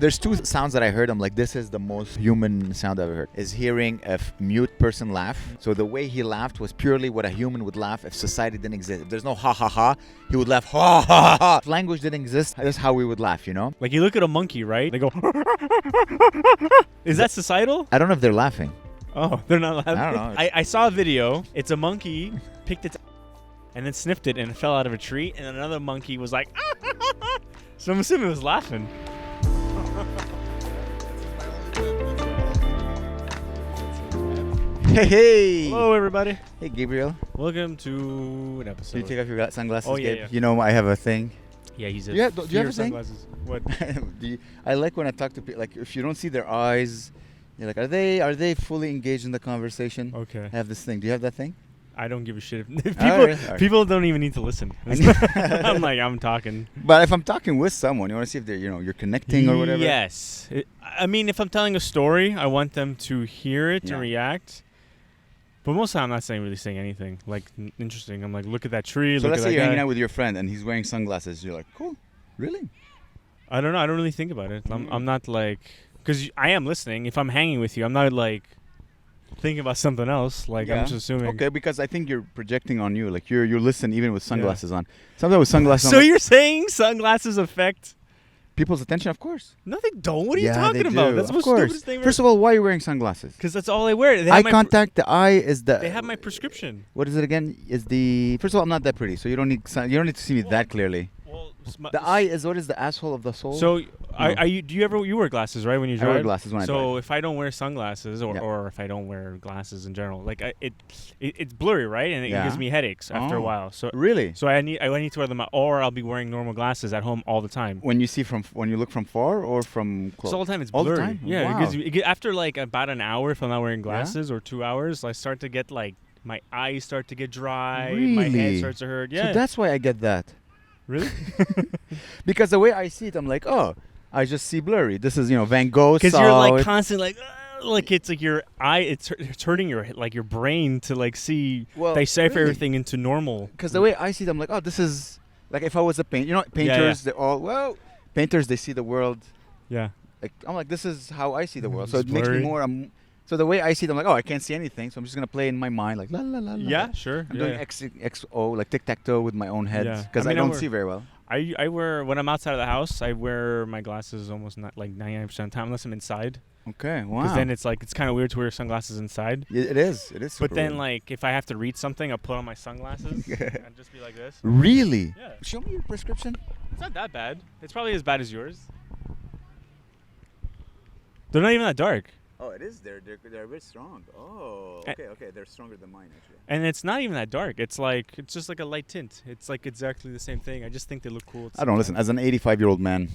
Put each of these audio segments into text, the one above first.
There's two sounds that I heard. I'm like, this is the most human sound I've ever heard. Is hearing a mute person laugh. So the way he laughed was purely what a human would laugh if society didn't exist. If there's no ha ha ha, he would laugh ha ha ha. If language didn't exist, that's how we would laugh, you know? Like you look at a monkey, right? They go. Is that societal? I don't know if they're laughing. Oh, they're not laughing. I don't know. I saw a video. It's a monkey picked its and then sniffed it and it fell out of a tree, and another monkey was like. So I'm assuming it was laughing. Hey! Hello, everybody. Hey, Gabriel. Welcome to an episode. Can you take off your sunglasses, Oh, yeah, Gabe? yeah. You know, I have a thing. Yeah, he's a. Do you have a thing? Sunglasses. What? I like when I talk to people. Like, if you don't see their eyes, you're like, are they fully engaged in the conversation? Okay. I have this thing. Do you have that thing? I don't give a shit. People Don't even need to listen. I'm talking. But if I'm talking with someone, you want to see if they're, you're connecting or whatever. Yes. I mean, if I'm telling a story, I want them to hear it and react. But most of the time, I'm not really saying anything like interesting. I'm like, look at that tree. So look let's at say that you're guy. hanging out with your friend and he's wearing sunglasses. You're like, cool, really? I don't know. I don't really think about it. I'm not like, because I am listening. If I'm hanging with you, I'm not like thinking about something else. Like I'm just assuming. Okay, because I think you're projecting on you. Like you listen even with sunglasses on. Sometimes with sunglasses on. So you're saying sunglasses affect people's attention? Of course. No, they don't. What are you they talking about? do. That's the of most course. stupidest thing. First of all, why are you wearing sunglasses? Because that's all I wear. Eye contact. The eye is the. They have my prescription. What is it again? Is the first of all, I'm not that pretty, so you don't need to see me that clearly. Well, the eye is what is the asshole of the soul? So, you wear glasses, right, when you drive? I wear glasses when I drive. So if I don't wear sunglasses, or if I don't wear glasses in general, like it's blurry, right, and it gives me headaches after a while. So really, so I need to wear them, or I'll be wearing normal glasses at home all the time. When you look from far or from close? So all the time it's all blurry. The time? Yeah, wow. after like about an hour, if I'm not wearing glasses, or 2 hours, I start to get like my eyes start to get dry. Really? My head starts to hurt. Yeah. So that's why I get that. Really? Because the way I see it, I'm like, oh, I just see blurry. This is, Van Gogh. Because you're like constantly like it's like your eye, it's hurting your brain to like decipher everything into normal. Because the way I see it, I'm like, oh, this is like if I was a painter. Painters, they're all painters. They see the world. Yeah. Like I'm like, this is how I see the world. So it's it makes me blurry. more. So the way I see it, I'm like, oh, I can't see anything. So I'm just gonna play in my mind, like la la la la. Yeah, sure. I'm doing XO, like tic tac toe with my own head, because I don't see very well. I wear, when I'm outside of the house, I wear my glasses almost not like 99% of the time unless I'm inside. Okay, wow. Because then it's like it's kind of weird to wear sunglasses inside. It is. But then weird. like if I have to read something, I'll put on my sunglasses and just be like this. Really? Yeah. Show me your prescription. It's not that bad. It's probably as bad as yours. They're not even that dark. Oh, it is. They're a bit strong. Oh, okay. They're stronger than mine actually. And it's not even that dark. It's just like a light tint. It's like exactly the same thing. I just think they look cool. I don't listen. As an 85-year-old man,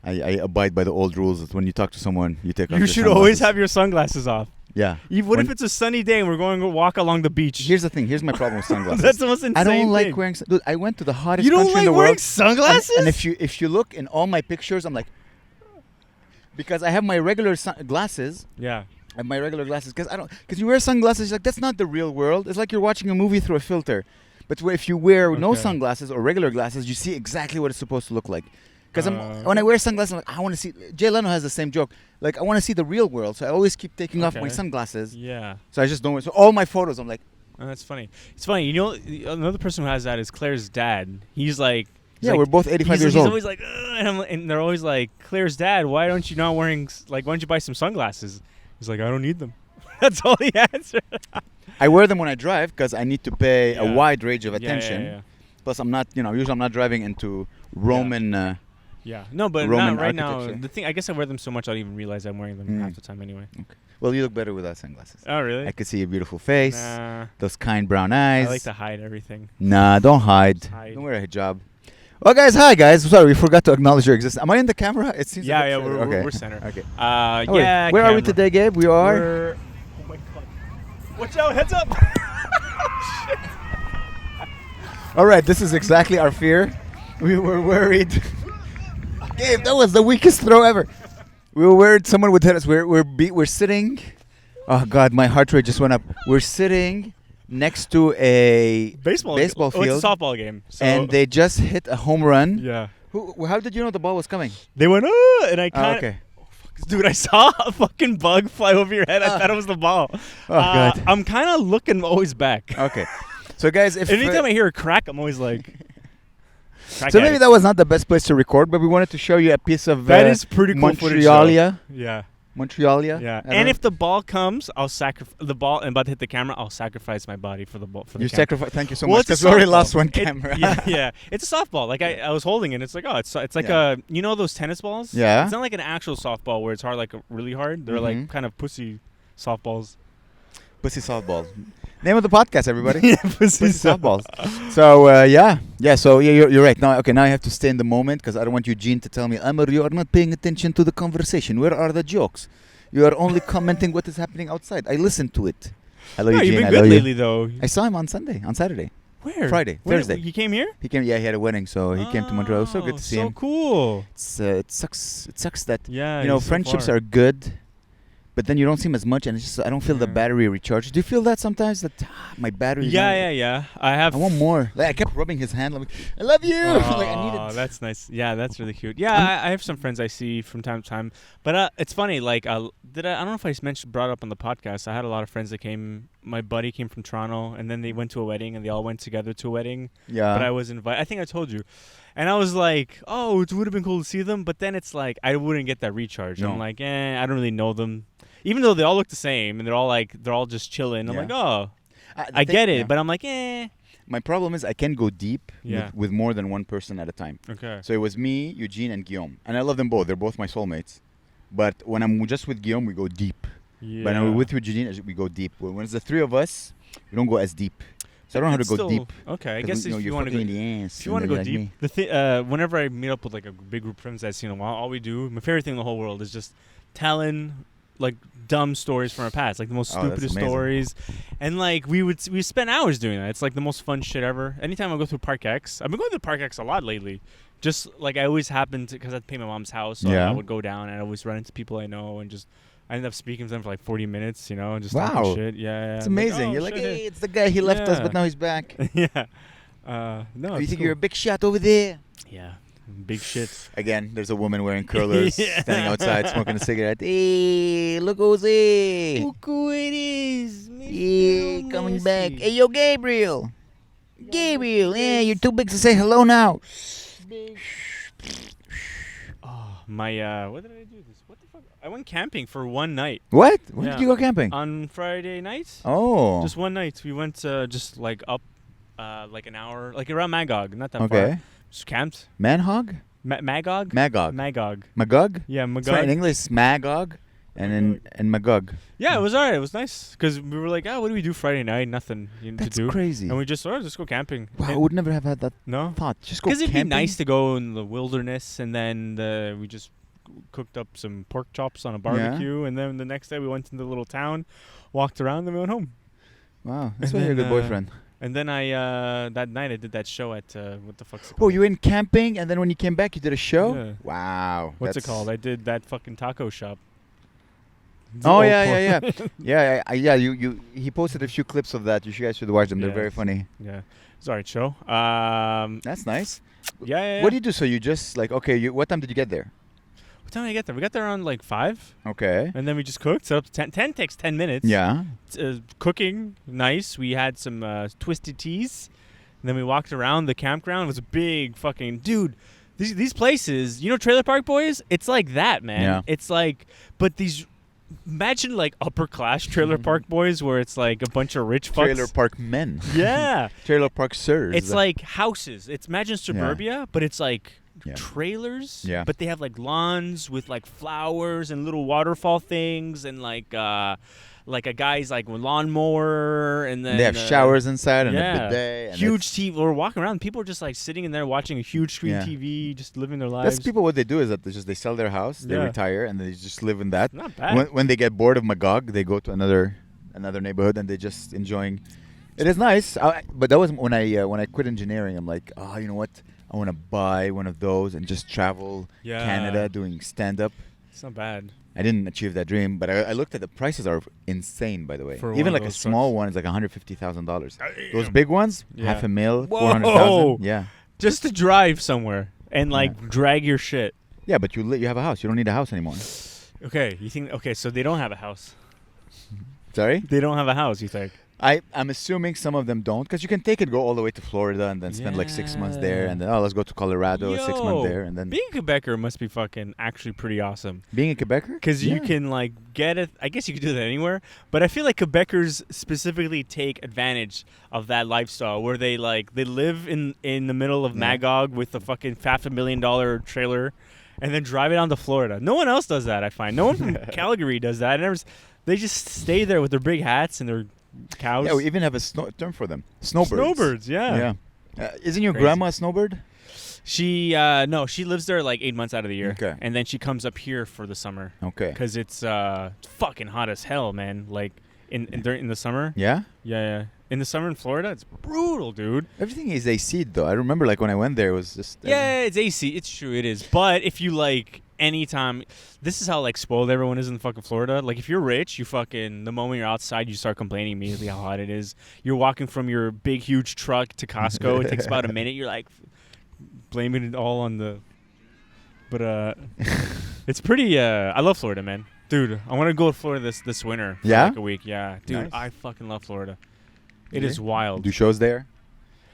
I abide by the old rules that when you talk to someone, you take off your You should sunglasses. always have your sunglasses off. Yeah. What if it's a sunny day and we're going to walk along the beach? Here's the thing. Here's my problem with sunglasses. That's the most insane I don't like thing. wearing. Dude, I went to the hottest You don't country in like the wearing world. sunglasses? And if you look in all my pictures, I'm like, because I have my regular glasses. Yeah. I have my regular glasses because you wear sunglasses, you're like, that's not the real world. It's like you're watching a movie through a filter. But if you wear no sunglasses or regular glasses, you see exactly what it's supposed to look like. Because when I wear sunglasses, I'm like, I want to see. Jay Leno has the same joke. Like, I want to see the real world, so I always keep taking off my sunglasses. Yeah. So I just don't. So all my photos, I'm like. Oh, that's funny. It's funny. You know, another person who has that is Claire's dad. He's like. Yeah, we're both 85 years old. He's always like, and they're always like, Claire's dad, why don't you why don't you buy some sunglasses? He's like, I don't need them. That's all he answered. I wear them when I drive because I need to pay a wide range of attention. Yeah. Plus, I'm not, usually I'm not driving into Roman. No, but Roman not right now. architecture. The thing, I guess I wear them so much I don't even realize I'm wearing them half the time anyway. Okay. Well, you look better without sunglasses. Oh, really? I could see your beautiful face, Nah. those kind brown eyes. I like to hide everything. Nah, don't hide. Don't wear a hijab. Well, hi guys. Sorry, we forgot to acknowledge your existence. Am I in the camera? It seems. We're center. Okay. Where are we today, Gabe? We are. Oh my God! Watch out! Heads up! All right, this is exactly our fear. We were worried. Gabe, that was the weakest throw ever. We were worried someone would hit us. We're sitting. Oh God, my heart rate just went up. We're sitting next to a baseball field. Oh, it's a softball game. So and they just hit a home run. Yeah. How did you know the ball was coming? They went, oh, and I Oh, kind of, okay. dude, I saw a fucking bug fly over your head. I thought it was the ball. Oh, God. I'm kind of looking always back. Okay. So, guys, if Anytime I hear a crack, I'm always like. Crack so maybe addict. that was not the best place to record, but we wanted to show you a piece of That is pretty cool footage, Montrealia. Yeah. Montrealia. Yeah. I don't And know. if the ball comes, I'll sacrifice the ball. And about to hit the camera, I'll sacrifice my body for the ball. For the You camera. sacrifice. Thank you so Well, much. it's a Because we already softball. lost one It- camera. yeah. It's a softball. Like I was holding it. It's like it's like Yeah. a you know those tennis balls. Yeah. It's not like an actual softball where it's hard like really hard. They're like Mhm. kind of pussy softballs. Pussy softball. Name of the podcast, everybody. Yeah, pussy softballs. So yeah. So you're right. Now I have to stay in the moment because I don't want Eugene to tell me, Amer, you are not paying attention to the conversation. Where are the jokes? You are only commenting what is happening outside. I listened to it. Hello, No, Eugene. you've I been love good you. lately though. I saw him on Saturday. Where? Friday, Where- Thursday. You came here? He came. Yeah, he had a wedding, so he came to Montreal. It was so good to see so him. cool. It sucks. It sucks that Yeah. you know he's so friendships far. are good, but then you don't see him as much, and it's just I don't feel the Yeah. battery recharge. Do you feel that sometimes? That my battery. is not- Yeah. I have. I want more. Like, I kept rubbing his hand. Like, I love you. Like, I Oh, needed. that's nice. Yeah, that's really cute. Yeah, I have some friends I see from time to time, but it's funny. Like, I don't know if I brought up on the podcast. I had a lot of friends that came. My buddy came from Toronto, and then they went to a wedding, and they all went together to a wedding. Yeah. But I was invited. I think I told you, and I was like, oh, it would have been cool to see them, but then it's like I wouldn't get that recharge. No. I'm like, I don't really know them, even though they all look the same, and they're all just chilling. I'm Yeah. like, oh, The I thing- get it, yeah. but I'm like, My problem is I can go deep Yeah. with more than one person at a time. okay. So it was me, Eugene, and Guillaume, and I love them both. They're both my soulmates. But when I'm just with Guillaume, we go deep. Yeah. When I'm with Eugene, we go deep. When it's the three of us, we don't go as deep. So I don't know how to It's go still- deep. Okay, I 'Cause guess when, if you you're want to go, fucking in the ass, if you want to and go then you're deep, whenever I meet up with like a big group of friends I've seen in a while, all we do, my favorite thing in the whole world is just telling like dumb stories from our past, like the most Oh, that's stupidest amazing. stories, and like we spend hours doing that. It's like the most fun shit ever. Anytime I go through Park X, I've been going to Park X a lot lately. Just like I always happened to, because I had to pay my mom's house, so Yeah. I would go down and I always run into people I know and just. I ended up speaking to them for like 40 minutes, and just Wow. talking shit. Yeah, It's I'm like, amazing. oh, You're like, shit. hey, it's the guy. He left us, Yeah. but now he's back. yeah. No, Oh, you it's think cool. you're a big shot over there? Yeah, big shit. Again, there's a woman wearing curlers Yeah. standing outside smoking a cigarette. Hey, look who's here. Look who it is. Yeah, coming back. Hey, yo, Gabriel. Gabriel, yeah, you're too big to say hello now. Oh, my, what did I do this? What the fuck? I went camping for one night What? When Yeah. did you go camping? on Friday night. Oh. Just one night. We went just like up, like an hour, like around Magog, not that far. Okay. Just camped. Manhog? Magog? Magog. Magog. Magog? Yeah, It's right, in Magog. English, it's Magog. And Magog. Yeah, it was alright. It was nice because we were like, what do we do Friday night? Nothing to That's do. crazy. And we just, just go camping. Wow, I And- would never have had that no? thought. Just go Because it'd be camping. nice to go in the wilderness, and then we just cooked up some pork chops on a barbecue, and then the next day we went into the little town, walked around, then we went home. Wow, that's And why you're a good then, boyfriend. And then that night I did that show at what the fuck's it Oh, called? you went camping, and then when you came back, you did a show? Yeah. Wow. What's it that's- called? I did that fucking taco shop. Oh, yeah. Yeah, he posted a few clips of that. You guys should watch them. They're Yeah. very funny. Yeah, it's alright show. That's nice. Yeah. What do you do? So you just like, okay, what time did you get there? What time did I get there? We got there around like 5, Okay. and then we just cooked. Set up to 10. 10 takes 10 minutes. Yeah. Cooking, nice. We had some twisted teas. And then we walked around the campground. It was a big fucking dude. These places, Trailer Park Boys. It's like that, man. Yeah. It's like, but these. Imagine like upper class Trailer Park Boys, where it's like a bunch of rich fucks. Trailer Park Men. Yeah. Trailer Park Sirs. It's like houses. It's imagine suburbia, but it's like Yeah. trailers. Yeah. But they have like lawns with like flowers and little waterfall things, and like a guy's like lawnmower, and then they have showers inside and yeah. a bidet. And huge TV. We're walking around. People are just like sitting in there watching a huge screen Yeah. TV, just living their lives. That's people. What they do is that they sell their house, they Yeah. retire, and they just live in that. Not bad. When they get bored of Magog, they go to another neighborhood and they just enjoying. It is nice, but that was when I quit engineering. I'm like, oh, you know what? I want to buy one of those and just travel Yeah. Canada doing stand up. It's not bad. I didn't achieve that dream, but I looked at the prices are insane. By the way, For one even of like a those small trucks. one is like $150,000. Those Damn. big ones, Yeah. $500,000, Whoa. $400,000. Yeah, Just to drive somewhere. and like drag your shit. Yeah, but you have a house. You don't need a house anymore. Okay, you think? Okay, so they don't have a house. Sorry? They don't have a house. You think? I'm assuming some of them don't, because you can take it, go all the way to Florida, and then spend like 6 months there, and then let's go to Colorado, 6 months there, and then being a Quebecer must be fucking actually pretty awesome. being a Quebecer, Because you can like get it. I guess you could do that anywhere, but I feel like Quebecers specifically take advantage of that lifestyle where they live in the middle of Magog with a fucking $500,000 trailer, and then drive it down to Florida. No one else does that. I find no one from Calgary does that. They just stay there with their big hats and their cows. Yeah, we even have a term for them. Snowbirds. Snowbirds, yeah. Isn't your Crazy. grandma a snowbird? She no, she lives there like 8 months out of the year. Okay. And then she comes up here for the summer. Okay. Because it's fucking hot as hell, man. Like in the summer. Yeah? Yeah. In the summer in Florida, it's brutal, dude. Everything is AC though. I remember like when I went there, it was just... Yeah, it's AC. It's true, it is. But if you like anytime, this is how like spoiled everyone is in fucking Florida. Like if you're rich, you fucking the moment you're outside, you start complaining immediately how hot it is. You're walking from your big huge truck to Costco. It takes about a minute. You're like blaming it all on the. But it's pretty. I love Florida, man. Dude, I want to go to Florida this winter. For Yeah? like a week. Yeah, dude, Nice. I fucking love Florida. It is wild. Do shows there?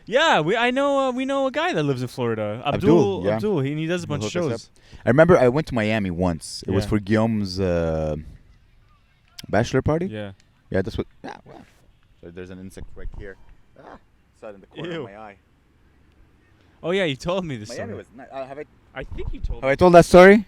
Yeah, we know a guy that lives in Florida. Abdul, yeah. Abdul. He does a bunch of He'll hook us shows. I remember I went to Miami once. It was Yeah. for Guillaume's bachelor party. Yeah. Yeah, that's what... Yeah, wow. So there's an insect right here. It's out in the corner Ew. of my eye. Oh yeah, you told me this. Miami story. was nice. I think you told Have me. I told that story?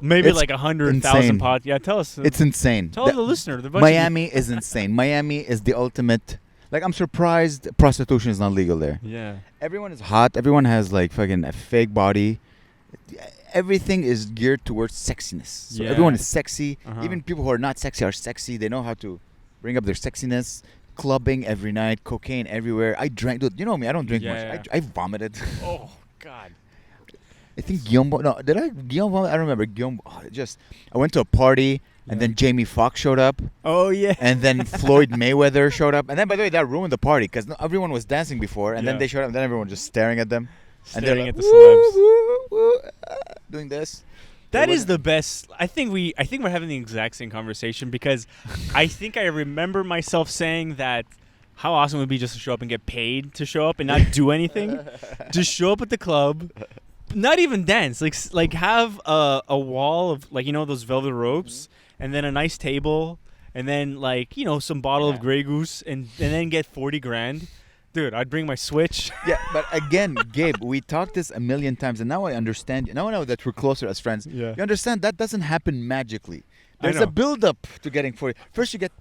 Maybe It's like 100,000 insane. pod. Yeah, tell us. It's insane. Tell the listener. The Miami is insane. Miami is the ultimate... Like, I'm surprised prostitution is not legal there. Yeah. Everyone is hot. Everyone has, like, fucking a fake body. Everything is geared towards sexiness. So Yeah. everyone is sexy. Uh-huh. Even people who are not sexy are sexy. They know how to bring up their sexiness. Clubbing every night. Cocaine everywhere. I drank... Dude, you know me. I don't drink Yeah. much. I vomited. Oh God. I think Guillaume... No, did I... Guillaume vomit? I don't remember. Guillaume... I went to a party... And then Jamie Foxx showed up. Oh yeah. And then Floyd Mayweather showed up. And then, by the way, that ruined the party because everyone was dancing before. And then they showed up. And then everyone was just staring at them. Staring and at the they're like, celebs. woo, woo, doing this. That is the best. I think we're having the exact same conversation because I think I remember myself saying that how awesome it would be just to show up and get paid to show up and not do anything. Just show up at the club, not even dance. Like have a wall of like those velvet ropes and then a nice table and then like some bottle of Grey Goose and then get 40 grand. Dude, I'd bring my Switch. Yeah, but again, Gabe, we talked this a million times, and now I understand. Now I know that we're closer as friends. Yeah. You understand that doesn't happen magically. I There's know. a build-up to getting 40. First, you get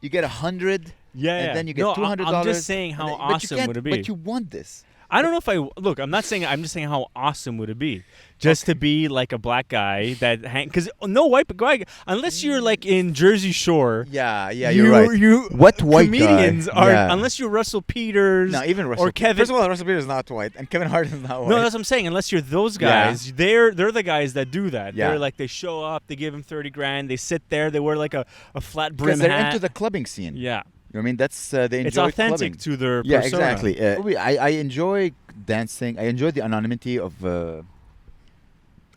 100, Yeah, and then you get $200. I'm just saying how awesome would it be. But you want this. I don't know if look. I'm not saying. I'm just saying how awesome would it be, just to be like a black guy that because no white guy unless you're like in Jersey Shore. Yeah, you're right. What white comedians guy? are Yeah. unless you're Russell Peters. No, even Russell. or Kevin. First of all, Russell Peters is not white, and Kevin Hart is not white. No, that's what I'm saying. Unless you're those guys, they're the guys that do that. Yeah. They're like they show up, they give him 30 grand, they sit there, they wear like a flat brim because they're hat. into the clubbing scene. Yeah, You know what I mean? That's they enjoy it's authentic clubbing. to their Yeah, persona. exactly. I enjoy dancing. I enjoy the anonymity of.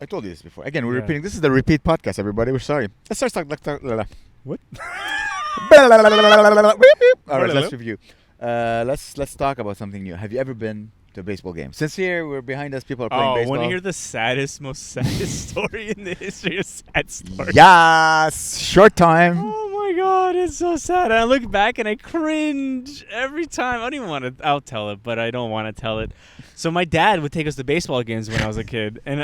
I told you this before. Again, we're Yeah. repeating. This is the repeat podcast, everybody. We're sorry. Let's start. What? All right, let's review. Let's talk about something new. Have you ever been to a baseball game? Since here we're behind us, people are playing baseball. Want to hear the most saddest story in the history of sad stories? Yes, short time. Oh my God, it's so sad. I look back and I cringe every time. I don't even want to. I'll tell it, but I don't want to tell it. So my dad would take us to baseball games when I was a kid, and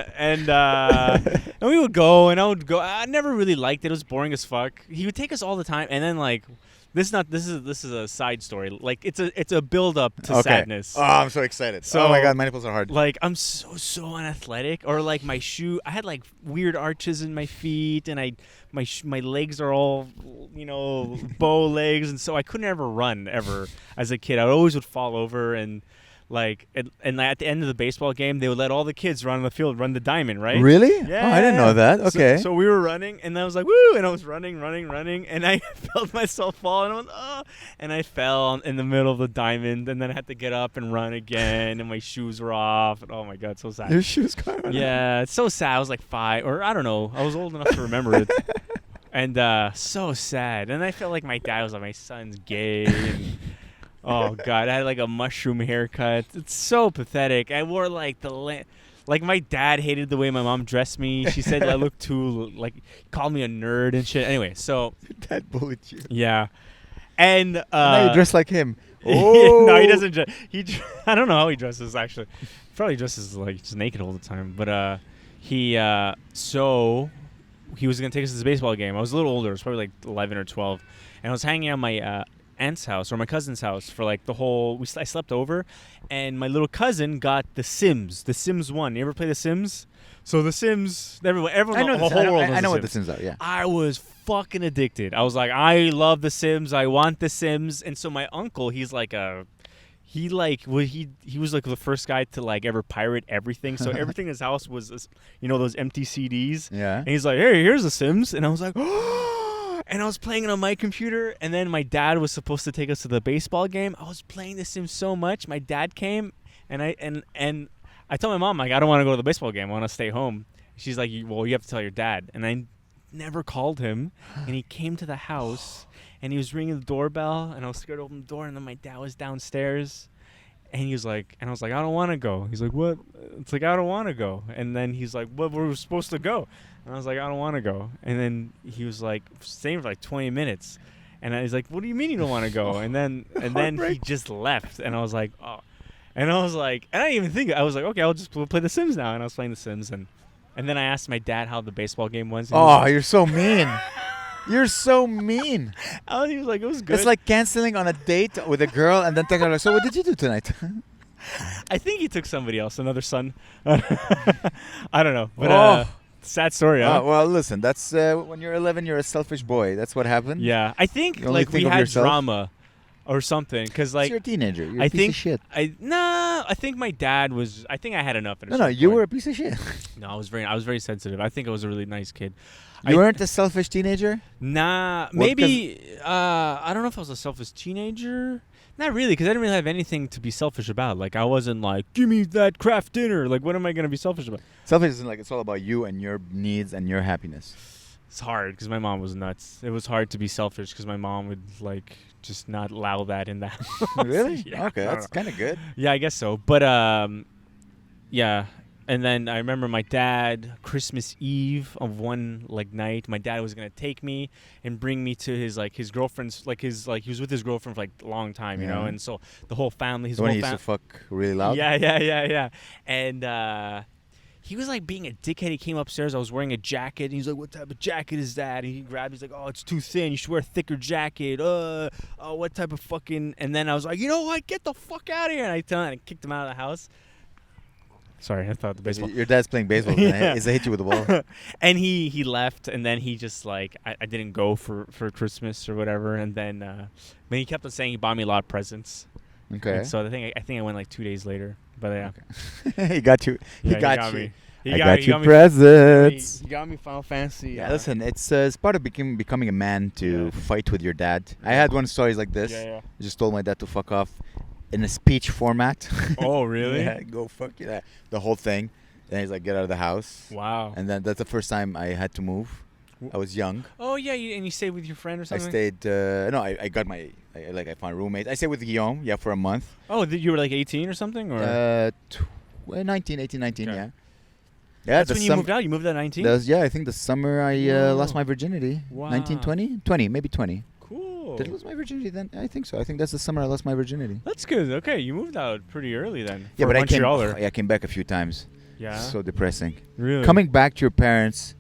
we would go, and I would go. I never really liked it. It was boring as fuck. He would take us all the time, and then like. This is a side story. Like it's a build up to sadness. Oh, I'm so excited. So, oh my God, my nipples are hard. Like I'm so unathletic, or like my shoe. I had like weird arches in my feet, and my legs are all bow legs, and so I couldn't ever run ever as a kid. I always would fall over, and Like, and at the end of the baseball game, they would let all the kids run on the field, run the diamond, right? Really? Yeah. Oh, I didn't know that. Okay. So we were running, and I was like, woo! And I was running, and I felt myself fall, and I went, oh! And I fell in the middle of the diamond, and then I had to get up and run again, and my shoes were off. And oh my God, so sad. Your shoes got off. Yeah, it's so sad. I was like 5, or I don't know. I was old enough to remember it. And so sad. And I felt like my dad was like, my son's gay. And, oh, God. I had like a mushroom haircut. It's so pathetic. I wore like like my dad hated the way my mom dressed me. She said I looked too, like, called me a nerd and shit. Anyway, so. Your dad bullied you. Yeah. And now you dress like him. Oh. No, he doesn't. I don't know how he dresses, actually. Probably dresses like just naked all the time. But so he was going to take us to this baseball game. I was a little older. I was probably like 11 or 12. And I was hanging out my aunt's house or my cousin's house for like the whole... I slept over. And my little cousin got The Sims. The Sims 1. You ever play The Sims? So The Sims... Everyone I know the whole world knows I know The what The Sims. Sims are, yeah. I was fucking addicted. I was like, I love The Sims. I want The Sims. And so my uncle, he's like a... He was like the first guy to like ever pirate everything. So everything in his house was, those empty CDs. Yeah. And he's like, hey, here's The Sims. And I was like, oh. And I was playing it on my computer. And then my dad was supposed to take us to the baseball game. I was playing The Sims so much. My dad came, and I told my mom, like, I don't want to go to the baseball game. I want to stay home. She's like, well, you have to tell your dad. And I never called him. And he came to the house. And he was ringing the doorbell, and I was scared to open the door, and then my dad was downstairs, and he was like, and I was like, I don't want to go. He's like, what? It's like, I don't want to go. And then he's like, well, we're supposed to go. And I was like, I don't want to go. And then he was like, staying for like 20 minutes. And he's like, what do you mean you don't want to go? And then he just left, and I was like, oh. And I was like, and I didn't even think, I was like, okay, we'll play The Sims now. And I was playing The Sims, and then I asked my dad how the baseball game was. Oh, you're so mean. You're so mean. He was like, it was good. It's like canceling on a date with a girl and then telling her, so what did you do tonight? I think he took somebody else, another son. I don't know. But sad story, huh? Well, listen, that's when you're 11, you're a selfish boy. That's what happened. Yeah. I think You only like think we of had yourself? drama or something. Because like, you're a teenager. You're a I piece think of shit. I think my dad was, I think I had enough. At a No, certain you point. were a piece of shit. No, I was very sensitive. I think I was a really nice kid. You weren't a selfish teenager? Nah, Well, maybe, I don't know if I was a selfish teenager. Not really, because I didn't really have anything to be selfish about. Like, I wasn't like, give me that craft dinner. Like, what am I going to be selfish about? Selfish isn't like, it's all about you and your needs and your happiness. It's hard, because my mom was nuts. It was hard to be selfish, because my mom would, like, just not allow that in the house. Really? Yeah, Okay, that's kind of good. Yeah, I guess so. But, yeah. And then I remember my dad, Christmas Eve of one like night, my dad was gonna take me and bring me to his girlfriend's he was with his girlfriend for like a long time, you know, and so the whole family, his The one whole he used to family. fuck really loud? Yeah. And he was like being a dickhead. He came upstairs. I was wearing a jacket. And he's like, "What type of jacket is that?" And he grabbed. He's like, "Oh, it's too thin. You should wear a thicker jacket." What type of fucking? And then I was like, "You know what? Get the fuck out of here!" And I kicked him out of the house. Sorry, I thought the baseball. Your dad's playing baseball. Yeah. He's hit you with the ball. And he left, and then he just like I didn't go for Christmas or whatever, and then but he kept on saying he bought me a lot of presents. Okay. And so I think I went like 2 days later, but yeah. Okay. He got you. Yeah, he got you. me. I got you me- presents. He got me Final Fantasy. Yeah, listen, it's part of becoming a man to fight with your dad. I had one stories like this. Yeah. I just told my dad to fuck off in a speech format. Oh, really? Yeah, go fuck you. The whole thing. Then he's like, get out of the house. Wow. And then that's the first time I had to move. I was young. Oh yeah, and you stayed with your friend or I something? stayed. No, I got I found roommates. I stayed with Guillaume. Yeah, for a month. Oh, you were like 18 or something, or? 19, 18, 19. Okay. Yeah. Yeah. That's when you moved out. You moved out at 19. I think the summer I lost my virginity. Wow. 19, 20? 20, maybe 20. Cool. Did I lose my virginity then? I think so. I think that's the summer I lost my virginity. That's good. Okay, you moved out pretty early then. Yeah, for but Montrealer. I came back a few times. Yeah. So depressing. Really? Coming back to your parents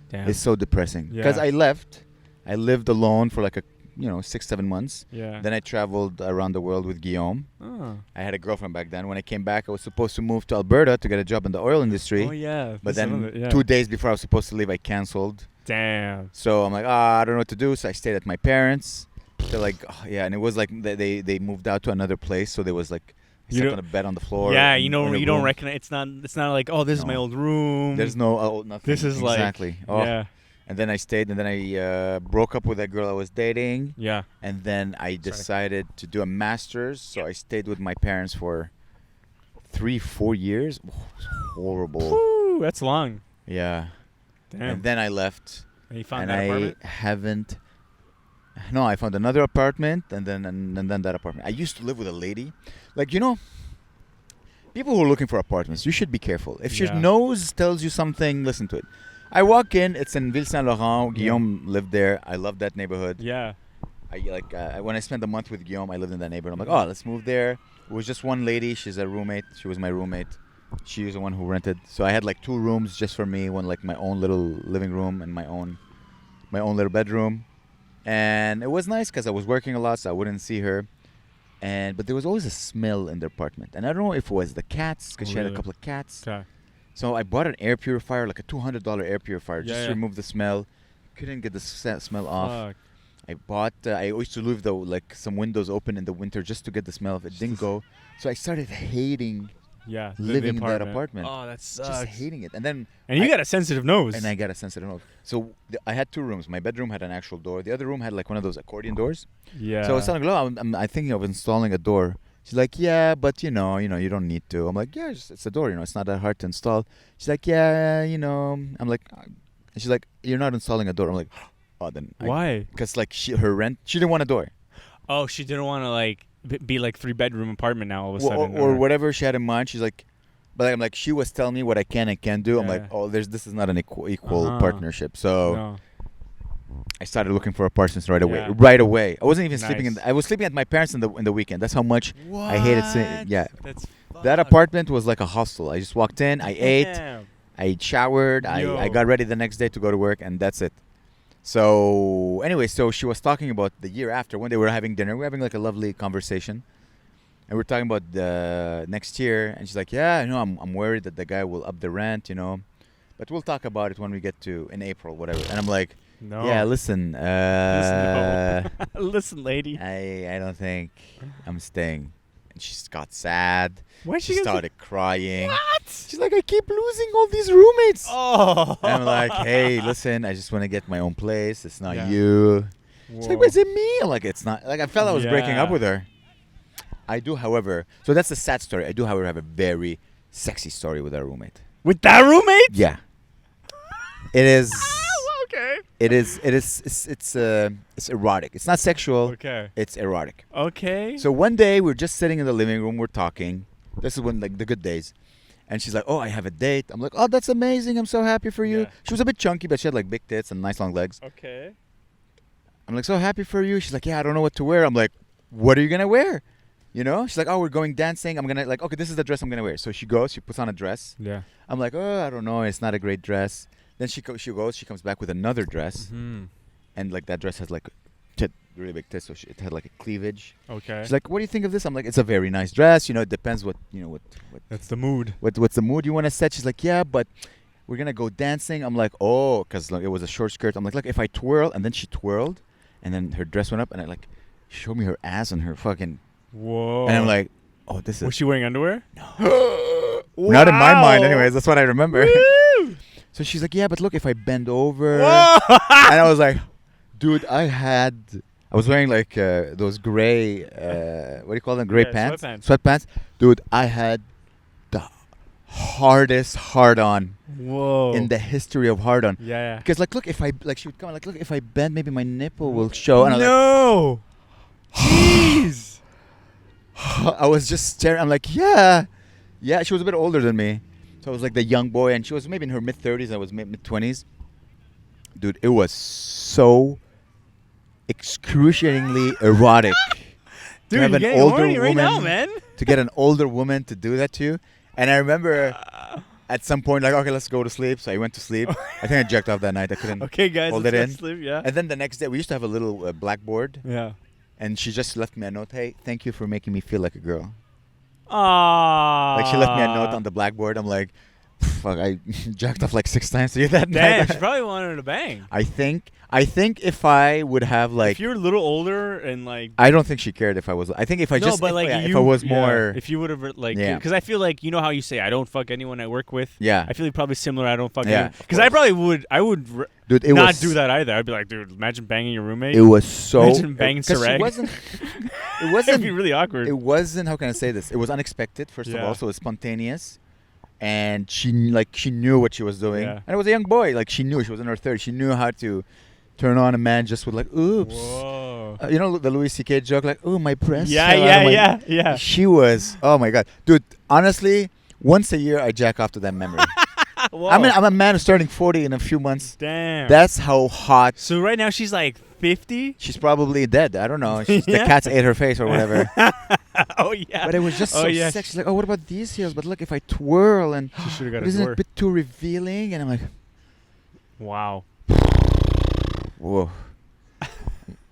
Damn. is so depressing. Yeah. Because I left. I lived alone for like 6-7 months. Yeah. Then I traveled around the world with Guillaume. Oh. I had a girlfriend back then. When I came back, I was supposed to move to Alberta to get a job in the oil industry. Oh yeah. But That's some then of it, yeah. 2 days before I was supposed to leave, I canceled. Damn. So I'm like, I don't know what to do. So I stayed at my parents. They're like, and it was like they moved out to another place. So there was like I slept on a bed on the floor. Yeah, in you a don't room. recognize. It's not like, oh, this is my No. old room. There's no nothing. This is exactly. like Oh. yeah, And then I stayed, and then I broke up with that girl I was dating, yeah. and then I decided to do a master's. So I stayed with my parents for 3-4 years. Oh, it was horrible. Woo, that's long. Yeah. Damn. And then I left, And you found and that I apartment? haven't. No, I found another apartment, and then that apartment. I used to live with a lady, like people who are looking for apartments. You should be careful. If your Yeah. nose tells you something, listen to it. I walk in. It's in Ville Saint Laurent. Guillaume lived there. I love that neighborhood. Yeah. When I spent a month with Guillaume, I lived in that neighborhood. I'm like, oh, let's move there. It was just one lady. She's a roommate. She was my roommate. She was the one who rented. So I had like 2 rooms just for me. One like my own little living room and my own little bedroom. And it was nice because I was working a lot, so I wouldn't see her. But there was always a smell in the apartment, and I don't know if it was the cats because she had a Really? couple of cats. Okay. So I bought an air purifier, like a $200 air purifier, just Yeah, to yeah. remove the smell. Couldn't get the smell off. Fuck. I bought. I used to leave some windows open in the winter just to get the smell. If it didn't go, so I started hating Yeah. living in that apartment. Oh, that sucks. Just hating it. And then And you got a sensitive nose. I got a sensitive nose. So I had 2 rooms. My bedroom had an actual door. The other room had like one of those accordion doors. yeah. So I was telling her, I thinking of installing a door. She's like, yeah, but you you don't need to. I'm like, yeah, it's a door. It's not that hard to install. She's like, yeah, I'm like, and she's like, you're not installing a door. I'm like, oh, then Why? Because like her rent, she didn't want a door. Oh, she didn't want to like be like 3-bedroom apartment now all of a Or, sudden. or whatever she had in mind. She's like, but I'm like, she was telling me what I can and can't do. I'm Yeah. like, oh, this is not an equal Uh-huh. partnership. So No. I started looking for apartments right away. Yeah. Right away. I wasn't even sleeping Nice. I was sleeping at my parents in the weekend. That's how much I hated sleeping. Yeah. That's That apartment was like a hostel. I just walked in, I ate, Damn. I showered, I Yo. got ready the next day to go to work, and that's it. So anyway, so she was talking about the year after when they were having dinner. We were having like a lovely conversation, and we're talking about the next year. And she's like, "Yeah, I'm worried that the guy will up the rent, but we'll talk about it when we get to in April, whatever." And I'm like, No. "Yeah, listen, Listen, lady. I don't think I'm staying." And she got sad. Why She she started crying. What? She's like, I keep losing all these roommates. Oh. And I'm like, hey, listen, I just want to get my own place. It's not Yeah. you. She's like, Whoa. but is it me? I'm like, it's not. Like, I felt I was breaking up Yeah. with her. I do, however, so that's the sad story. I do, however, have a very sexy story with our roommate. With that roommate? Yeah. It is. Okay. It's erotic. It's not sexual. Okay. It's erotic. Okay. So one day we're just sitting in the living room. We're talking. This is when like the good days. And she's like, oh, I have a date. I'm like, oh, that's amazing. I'm so happy for you. Yeah. She was a bit chunky, but she had like big tits and nice long legs. Okay. I'm like, so happy for you. She's like, yeah, I don't know what to wear. I'm like, what are you going to wear? She's like, oh, we're going dancing. I'm going to like, okay, this is the dress I'm going to wear. So she goes, she puts on a dress. Yeah. I'm like, oh, I don't know. It's not a great dress. Then she goes, she comes back with another dress. Hmm. And like that dress has like really big tits. So it had like a cleavage. Okay. She's like, what do you think of this? I'm like, it's a very nice dress. It depends what That's the mood. what's the mood you want to set. She's like, yeah, but we're going to go dancing. I'm like, oh, because it was a short skirt. I'm like, look, if I twirl, and then she twirled, and then her dress went up, and I like showed me her ass and her fucking, Whoa. and I'm like, oh, this was is she wearing underwear? not in my mind, anyways. That's what I remember. Woo! So she's like, yeah, but look, if I bend over, Whoa! and I was like, dude, I was wearing like those gray, what do you call them? Gray Yeah, pants, sweatpants. sweatpants. Dude, I had the hardest hard-on Whoa. in the history of hard-on. Yeah. Because like, look, if I like, she would come like, look, if I bend, maybe my nipple will show. And No. Jeez. I was just staring. I'm like, yeah. She was a bit older than me, so I was like the young boy, and she was maybe in her mid-30s. I was mid-20s. Dude, it was so excruciatingly erotic. Dude, have you're an getting older horny right now, woman- man. To get an older woman to do that to you. And I remember at some point, like, okay, let's go to sleep. So I went to sleep. I think I jacked off that night. I couldn't. Okay, guys. Hold let's it go in. Sleep, yeah. And then the next day, we used to have a little blackboard, Yeah. and she just left me a note. Hey, thank you for making me feel like a girl. Ah. Like she left me a note on the blackboard. I'm like, Fuck, I jacked off like 6 times to you that Damn, night. she probably wanted her to bang. I think if I would have like, If you're a little older and like. I don't think she cared if I was. I think if I No, just, but like if I was more, if you would have like, Yeah. because I feel like, you know how you say I don't fuck anyone I work with. yeah, I feel like probably similar. I don't fuck Yeah, anyone of because I course. probably would. I would dude, it not was do that either. I'd be like, dude, imagine banging your roommate. It was so. Imagine banging 'cause Sareg. It wasn't. It It'd wasn't. be really awkward. It wasn't. How can I say this? It was unexpected. First of Yeah. all, so it was spontaneous, and she knew what she was doing. Yeah. And it was a young boy. Like she knew. She was in her 30s. She knew how to turn on a man just with like, oops. Whoa. You know the Louis C.K. joke, like, "Oh, my breasts." Yeah, fell out of yeah, my-" yeah. She was. Oh my god, dude. Honestly, once a year I jack off to that memory. Whoa. I'm a man who's turning 40 in a few months. Damn. That's how hot. So right now she's like 50. She's probably dead. I don't know. The Yeah. cats ate her face or whatever. Oh yeah. But it was just Oh, so yeah. sexy. She's like, oh, what about these heels? But look, if I twirl and She should have got a isn't it door. a bit too revealing? And I'm like, Wow. whoa.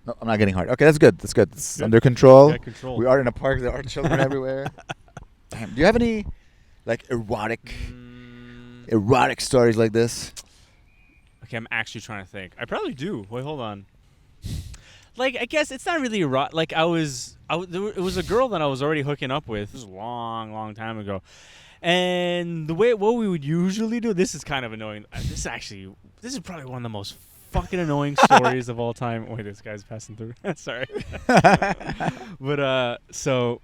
No, I'm not getting hard. Okay, that's good. That's good. It's Good. under control. Got control. We are in a park. There are children everywhere. Damn. Do you have any like erotic stories like this? Okay, I'm actually trying to think. I probably do. Wait, hold on. Like, I guess it's not really like it was a girl that I was already hooking up with. This was a long, long time ago. And what we would usually do, this is kind of annoying. This is probably one of the most fucking annoying stories of all time. Wait, this guy's passing through. Sorry. But so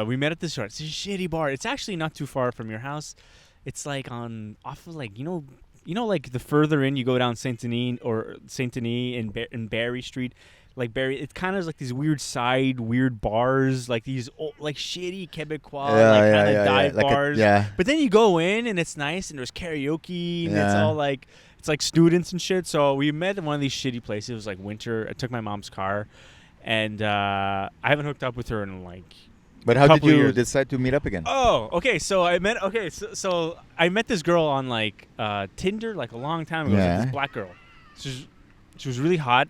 we met at this bar. It's a shitty bar. It's actually not too far from your house. It's like off of like like the further in you go down Saint Denis and Barry Street, like Barry. It's kind of like these weird bars, like these like shitty Quebecois kind of dive bars. Yeah. But then you go in and it's nice and there's karaoke and it's Yeah. all like it's like students and shit. So we met at one of these shitty places. It was like winter. I took my mom's car, and I haven't hooked up with her in like. But how did couple you years. decide to meet up again? Oh, okay. So I met this girl on like Tinder like a long time ago. It was, like, Yeah. this black girl. She was really hot,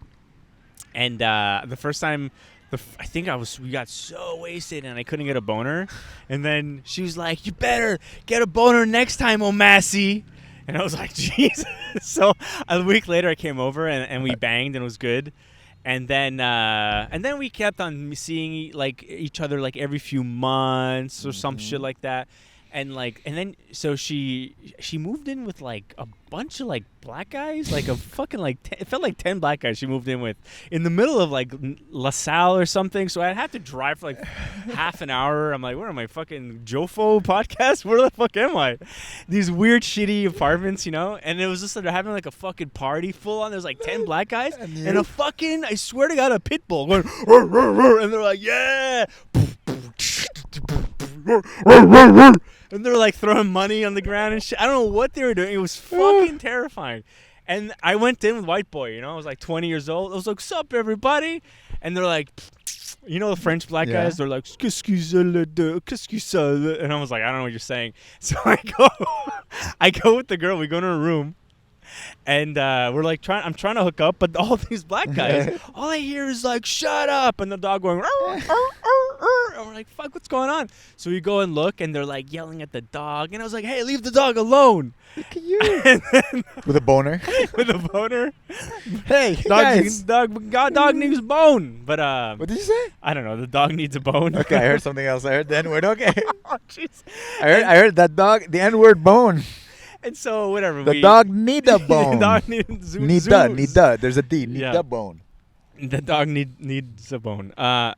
and the first time. I think we got so wasted and I couldn't get a boner, and then she was like, "You better get a boner next time, O'Massey." And I was like, "Jesus!" So a week later, I came over and we banged and it was good. And then we kept on seeing like each other like every few months or some shit like that, and then so she moved in with like a bunch of like black guys, like a fucking like it felt like 10 black guys she moved in with in the middle of like LaSalle or something. So I'd have to drive for like half an hour. I'm like, where am I, fucking Jofo podcast? Where the fuck am I? These weird shitty apartments, and it was just like they're having like a fucking party full on. There's like 10 black guys and a fucking, I swear to God, a pit bull going, "Rrr, rrr, rrr," and they're like, yeah. And they're like throwing money on the ground and shit. I don't know what they were doing. It was fucking terrifying. And I went in with white boy, I was like 20 years old. I was like, "Sup, everybody?" And they're like, the French black Yeah. guys, they're like, "Qu'est-ce que ça?" And I was like, I don't know what you're saying. So I go with the girl. We go to her room. And we're like I'm trying to hook up, but all these black guys, all I hear is like, "Shut up!" and the dog going, "Arr, arr, arr, arr." And we're like, "Fuck, what's going on?" So we go and look, and they're like yelling at the dog, and I was like, "Hey, leave the dog alone!" Look at you. And then With a boner. with a boner, Hey, guys. dog needs a bone, but What did you say? I don't know. The dog needs a bone. Okay, I heard something else. I heard the N-word. Okay. Oh, jeez. I heard that dog, the N-word bone. And so whatever. The dog need a bone. The dog needs Nida. There's a D. Need Yeah. the bone. The dog needs a bone.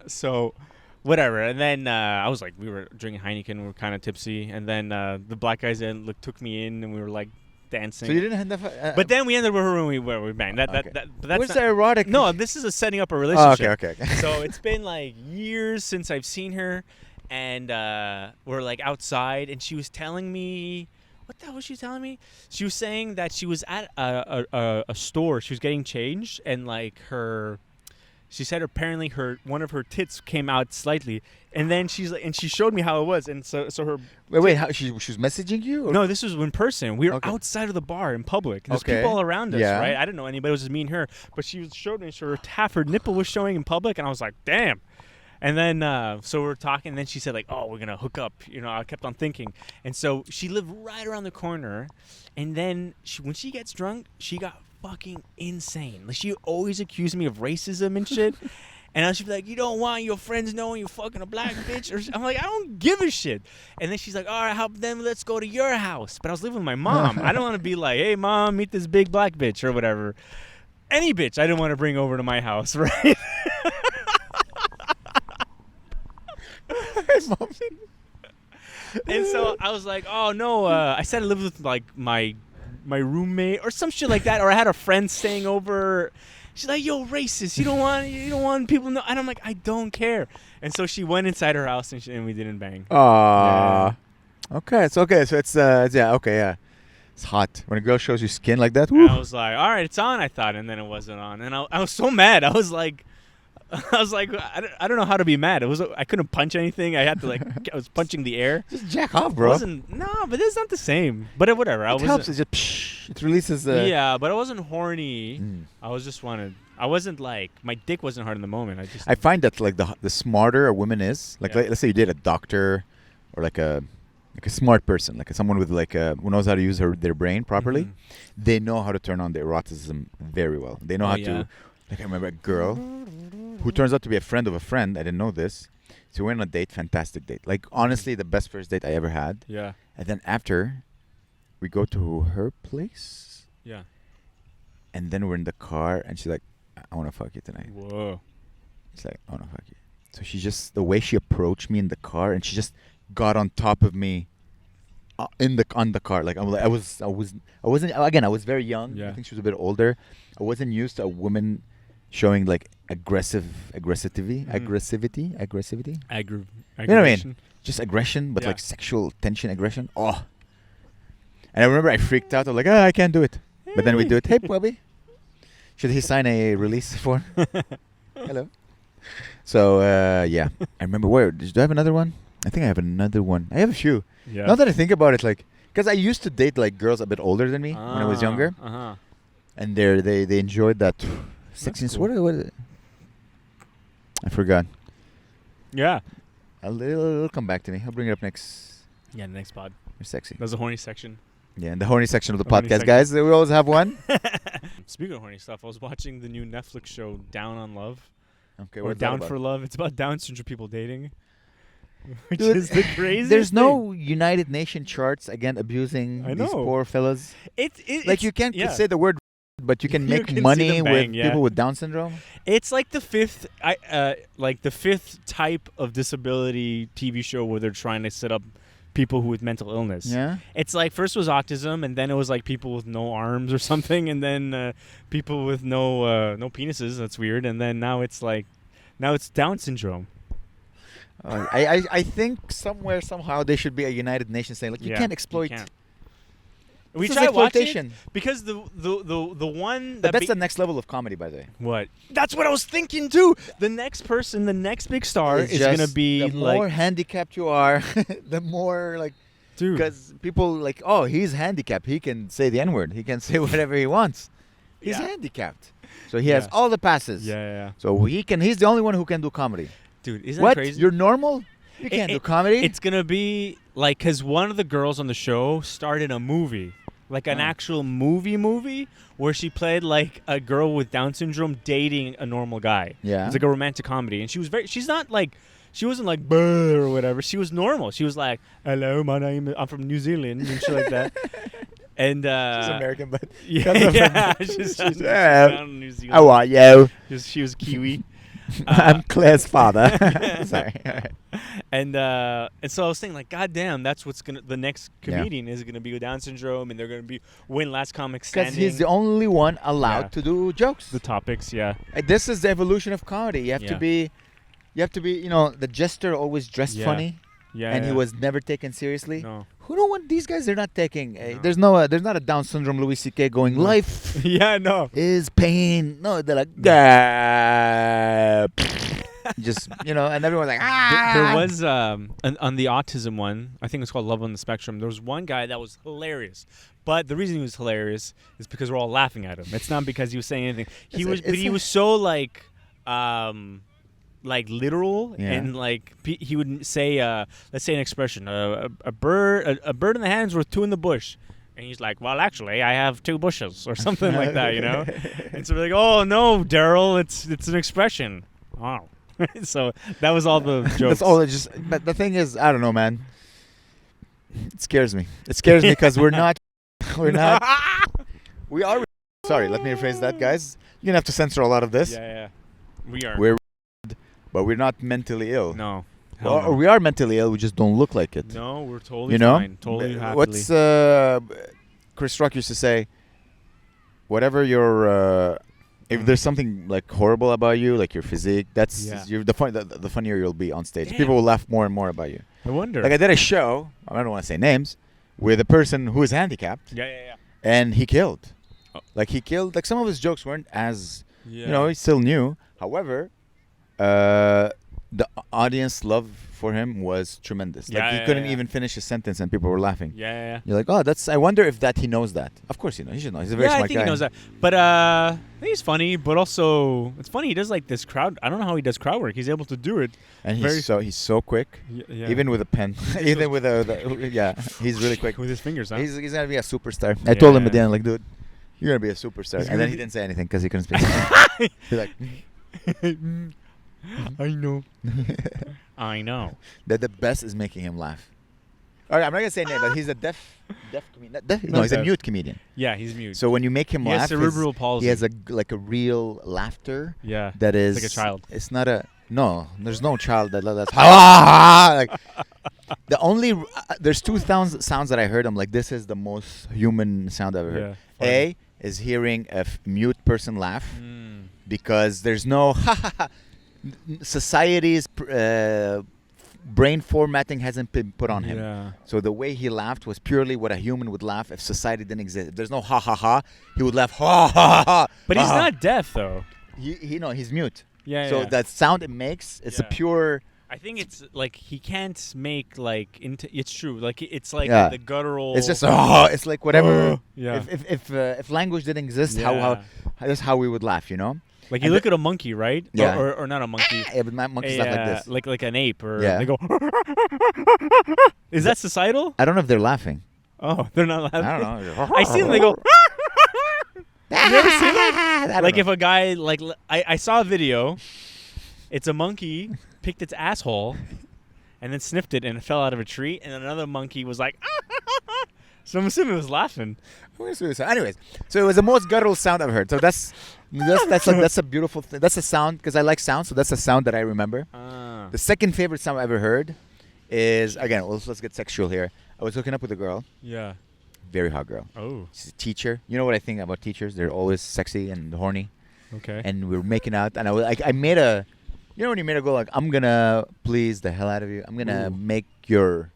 So whatever. And then I was like, we were drinking Heineken, we were kind of tipsy, and then the black guys took me in, and we were like dancing. So you didn't have that. But then we ended with her room. We banged. But that's What's not, the erotic? No, this is a setting up a Oh, relationship. okay. So it's been like years since I've seen her, and we're like outside, and she was telling me. What the hell was she telling me? She was saying that she was at a store. She was getting changed, and like she said apparently one of her tits came out slightly, and then she showed me how it was, and so her. Wait. How she was messaging you? Or? No, this was in person. We were Okay. outside of the bar in public. There's Okay. people all around us, Yeah. right? I didn't know anybody. It was just me and her. But she showed me half her nipple was showing in public, and I was like, damn. And then, so we're talking, and then she said, like, oh, we're going to hook up. You know, I kept on thinking. And so she lived right around the corner. And then when she gets drunk, she got fucking insane. Like, she always accused me of racism and shit. And she'd be like, you don't want your friends knowing you're fucking a black bitch? Or I'm like, I don't give a shit. And then she's like, all right, then let's go to your house. But I was living with my mom. I don't want to be like, hey, mom, meet this big black bitch or whatever. Any bitch I didn't want to bring over to my house, right? And so I was like, oh, no. I said I lived with, like, my roommate or some shit like that. Or I had a friend staying over. She's like, yo, racist. You don't want people to know. And I'm like, I don't care. And so she went inside her house and we didn't bang. Aww. Yeah. Okay. So it's yeah. Okay. Yeah. It's hot when a girl shows you skin like that. And I was like, all right, it's on. I thought, and then it wasn't on. And I was so mad. I was like, I don't know how to be mad. I couldn't punch anything. I had to I was punching the air. Just jack off, bro. But it's not the same. But whatever. It helps. It just it releases. Yeah, but I wasn't horny. I was just I wasn't like my dick wasn't hard in the moment. I find that like the smarter a woman is, like let's say you date a doctor or like a smart person, like someone with who knows how to use their brain properly. Mm-hmm. They know how to turn on the eroticism very well. They know how to. Like I remember a girl who turns out to be a friend of a friend. I didn't know this. So we went on a date, fantastic date. Like honestly, the best first date I ever had. Yeah. And then after, we go to her place. Yeah. And then we're in the car, and she's like, "I want to fuck you tonight." Whoa. She's like, "I want to fuck you." So she just the way she approached me in the car, and she just got on top of me. On the car, like I wasn't again. I was very young. Yeah. I think she was a bit older. I wasn't used to a woman showing like aggressivity. You know what I mean? Just aggression, but like sexual tension, aggression. Oh, and I remember I freaked out. I was like, I can't do it. But then we do it. Hey, Bobby, should he sign a release form? Hello. So yeah, I remember. Do I have another one? I think I have another one. I have a few. Yeah. Now that I think about it, like, because I used to date like girls a bit older than me when I was younger, and they enjoyed that sexiness. Cool. What is it? I forgot. Yeah. It'll come back to me. I'll bring it up next. Yeah, the next pod. You're sexy. There's a horny section. Yeah, in the horny section of the podcast, guys. We always have one. Speaking of horny stuff, I was watching the new Netflix show Down on Love. Okay, or Down for Love. It's about Down syndrome people dating. Which Dude, is the craziest There's thing. No United Nations charts again abusing these poor fellas. Like you can't say the word, but you can make money with people with Down syndrome. It's like the fifth type of disability TV show where they're trying to set up people who with mental illness. Yeah. It's like first was autism, and then it was like people with no arms or something, and then people with no penises. That's weird. And then now it's Down syndrome. I think somehow there should be a United Nations saying like you can't exploit. You can't. We tried watching it because the one that's the next level of comedy, by the way. What? That's what I was thinking too. The next big star is gonna be the more handicapped you are, the more like, dude. Because people like, oh, he's handicapped. He can say the N-word. He can say whatever he wants. He's handicapped, so he has all the passes. Yeah. So he's the only one who can do comedy. Dude, isn't that crazy? You're normal? You can't do comedy? It's going to be like, because one of the girls on the show started a movie, like an actual movie, where she played like a girl with Down syndrome dating a normal guy. Yeah. It's like a romantic comedy. And she's not like, she wasn't like, "Buh," or whatever. She was normal. She was like, "Hello, I'm from New Zealand," and shit like that. And she's American, but she's from New Zealand. How are you? She was Kiwi. I'm Claire's father. Sorry. And so I was thinking, like, God damn, that's the next comedian is gonna be with Down syndrome, and they're gonna win Last Comic Standing. Because he's the only one allowed to do jokes. The topics, This is the evolution of comedy. You have to be, the jester always dressed funny. Yeah. And he was never taken seriously. No. Who know what these guys? They're not taking. There's not a Down syndrome Louis C.K. going life. Is pain. No, they're like just and everyone's like There was on the autism one. I think it's called Love on the Spectrum. There was one guy that was hilarious, but the reason he was hilarious is because we're all laughing at him. It's not because he was saying anything. He was so like like literal, Yeah. and like he would say, let's say an expression, a bird in the hand's worth two in the bush, and he's like, well, actually, I have two bushes or something like that, you know. And so we're like, oh no, Daryl, it's an expression. Oh, so that was all the jokes. That's all. It just. But the thing is, I don't know, man. It scares me. It scares me because we're not. We're not. We are. Sorry, let me rephrase that, guys. You're gonna have to censor a lot of this. Yeah. We are. We're, but we're not mentally ill. No. Or we are mentally ill. We just don't look like it. No, we're totally You know? fine. Totally happily. What's Chris Rock used to say? Whatever your if there's something like horrible about you, like your physique, that's you're the funnier you'll be on stage. Damn. People will laugh more and more about you. I wonder. Like I did a show. I don't want to say names, with a person who is handicapped, Yeah. and he killed. Oh. Like he killed. Like some of his jokes weren't as Yeah. you know, he's still new. However, the audience love for him was tremendous. Like he couldn't even finish his sentence, and people were laughing. Yeah. You're like, oh, that's. I wonder if that he knows that. Of course, he knows. He should know. He's a very I smart think guy. he knows that. But I think he's funny, but also it's funny. He does like this crowd. I don't know how he does crowd work. He's able to do it. And very he's so quick. Yeah. Even with a pen, even with he's really quick. with his fingers, huh? He's gonna be a superstar. I told him at the Yeah. end, like, dude, you're gonna be a superstar. He's And then gonna he be- didn't say anything because he couldn't speak. He's like, I know. I know. that the best is making him laugh. All right, I'm not gonna say name, but he's a deaf comedian. No, Not he's a deaf. mute comedian. Yeah, he's mute. So when you make him he laugh, has cerebral palsy. he has a real laughter yeah. that is like a child. It's not a no. There's no child that's like the only there's two sounds that I heard. I'm like, this is the most human sound I've ever heard. Yeah. A is hearing a mute person laugh Mm. because there's no society's brain formatting hasn't been put on him. Yeah. So the way he laughed was purely what a human would laugh if society didn't exist. If there's no ha ha ha, he would laugh ha ha ha. But he's ha, ha. not deaf though. He's mute. Yeah. So yeah. that sound it makes, it's a Yeah. pure. I think it's like he can't make like it's true. Like it's like Yeah. the guttural. It's just it's like whatever. Yeah. If language didn't exist, Yeah. how that's how we would laugh, you know? Like you and look at a monkey, right? Yeah. Or not a monkey. Yeah, but my monkeys laugh like this. Like an ape, or Yeah. they go. Is that societal? I don't know if they're laughing. Oh, they're not laughing. I don't know. I see them. They go. You ever seen that? I don't Like know. if a guy like I saw a video. It's a monkey picked its asshole, and then sniffed it, and it fell out of a tree. And another monkey was like. So I'm assuming it was laughing. Anyways, so it was the most guttural sound I've heard. So that's a beautiful thing. That's a sound because I like sound. So that's a sound that I remember. Ah. The second favorite sound I ever heard is again. Let's get sexual here. I was hooking up with a girl, Yeah. very hot girl. Oh. She's a teacher. You know what I think about teachers? They're always sexy and horny. Okay. And we were making out, and I made a, you know when you made a goal like I'm gonna please the hell out of you. I'm gonna Ooh. make your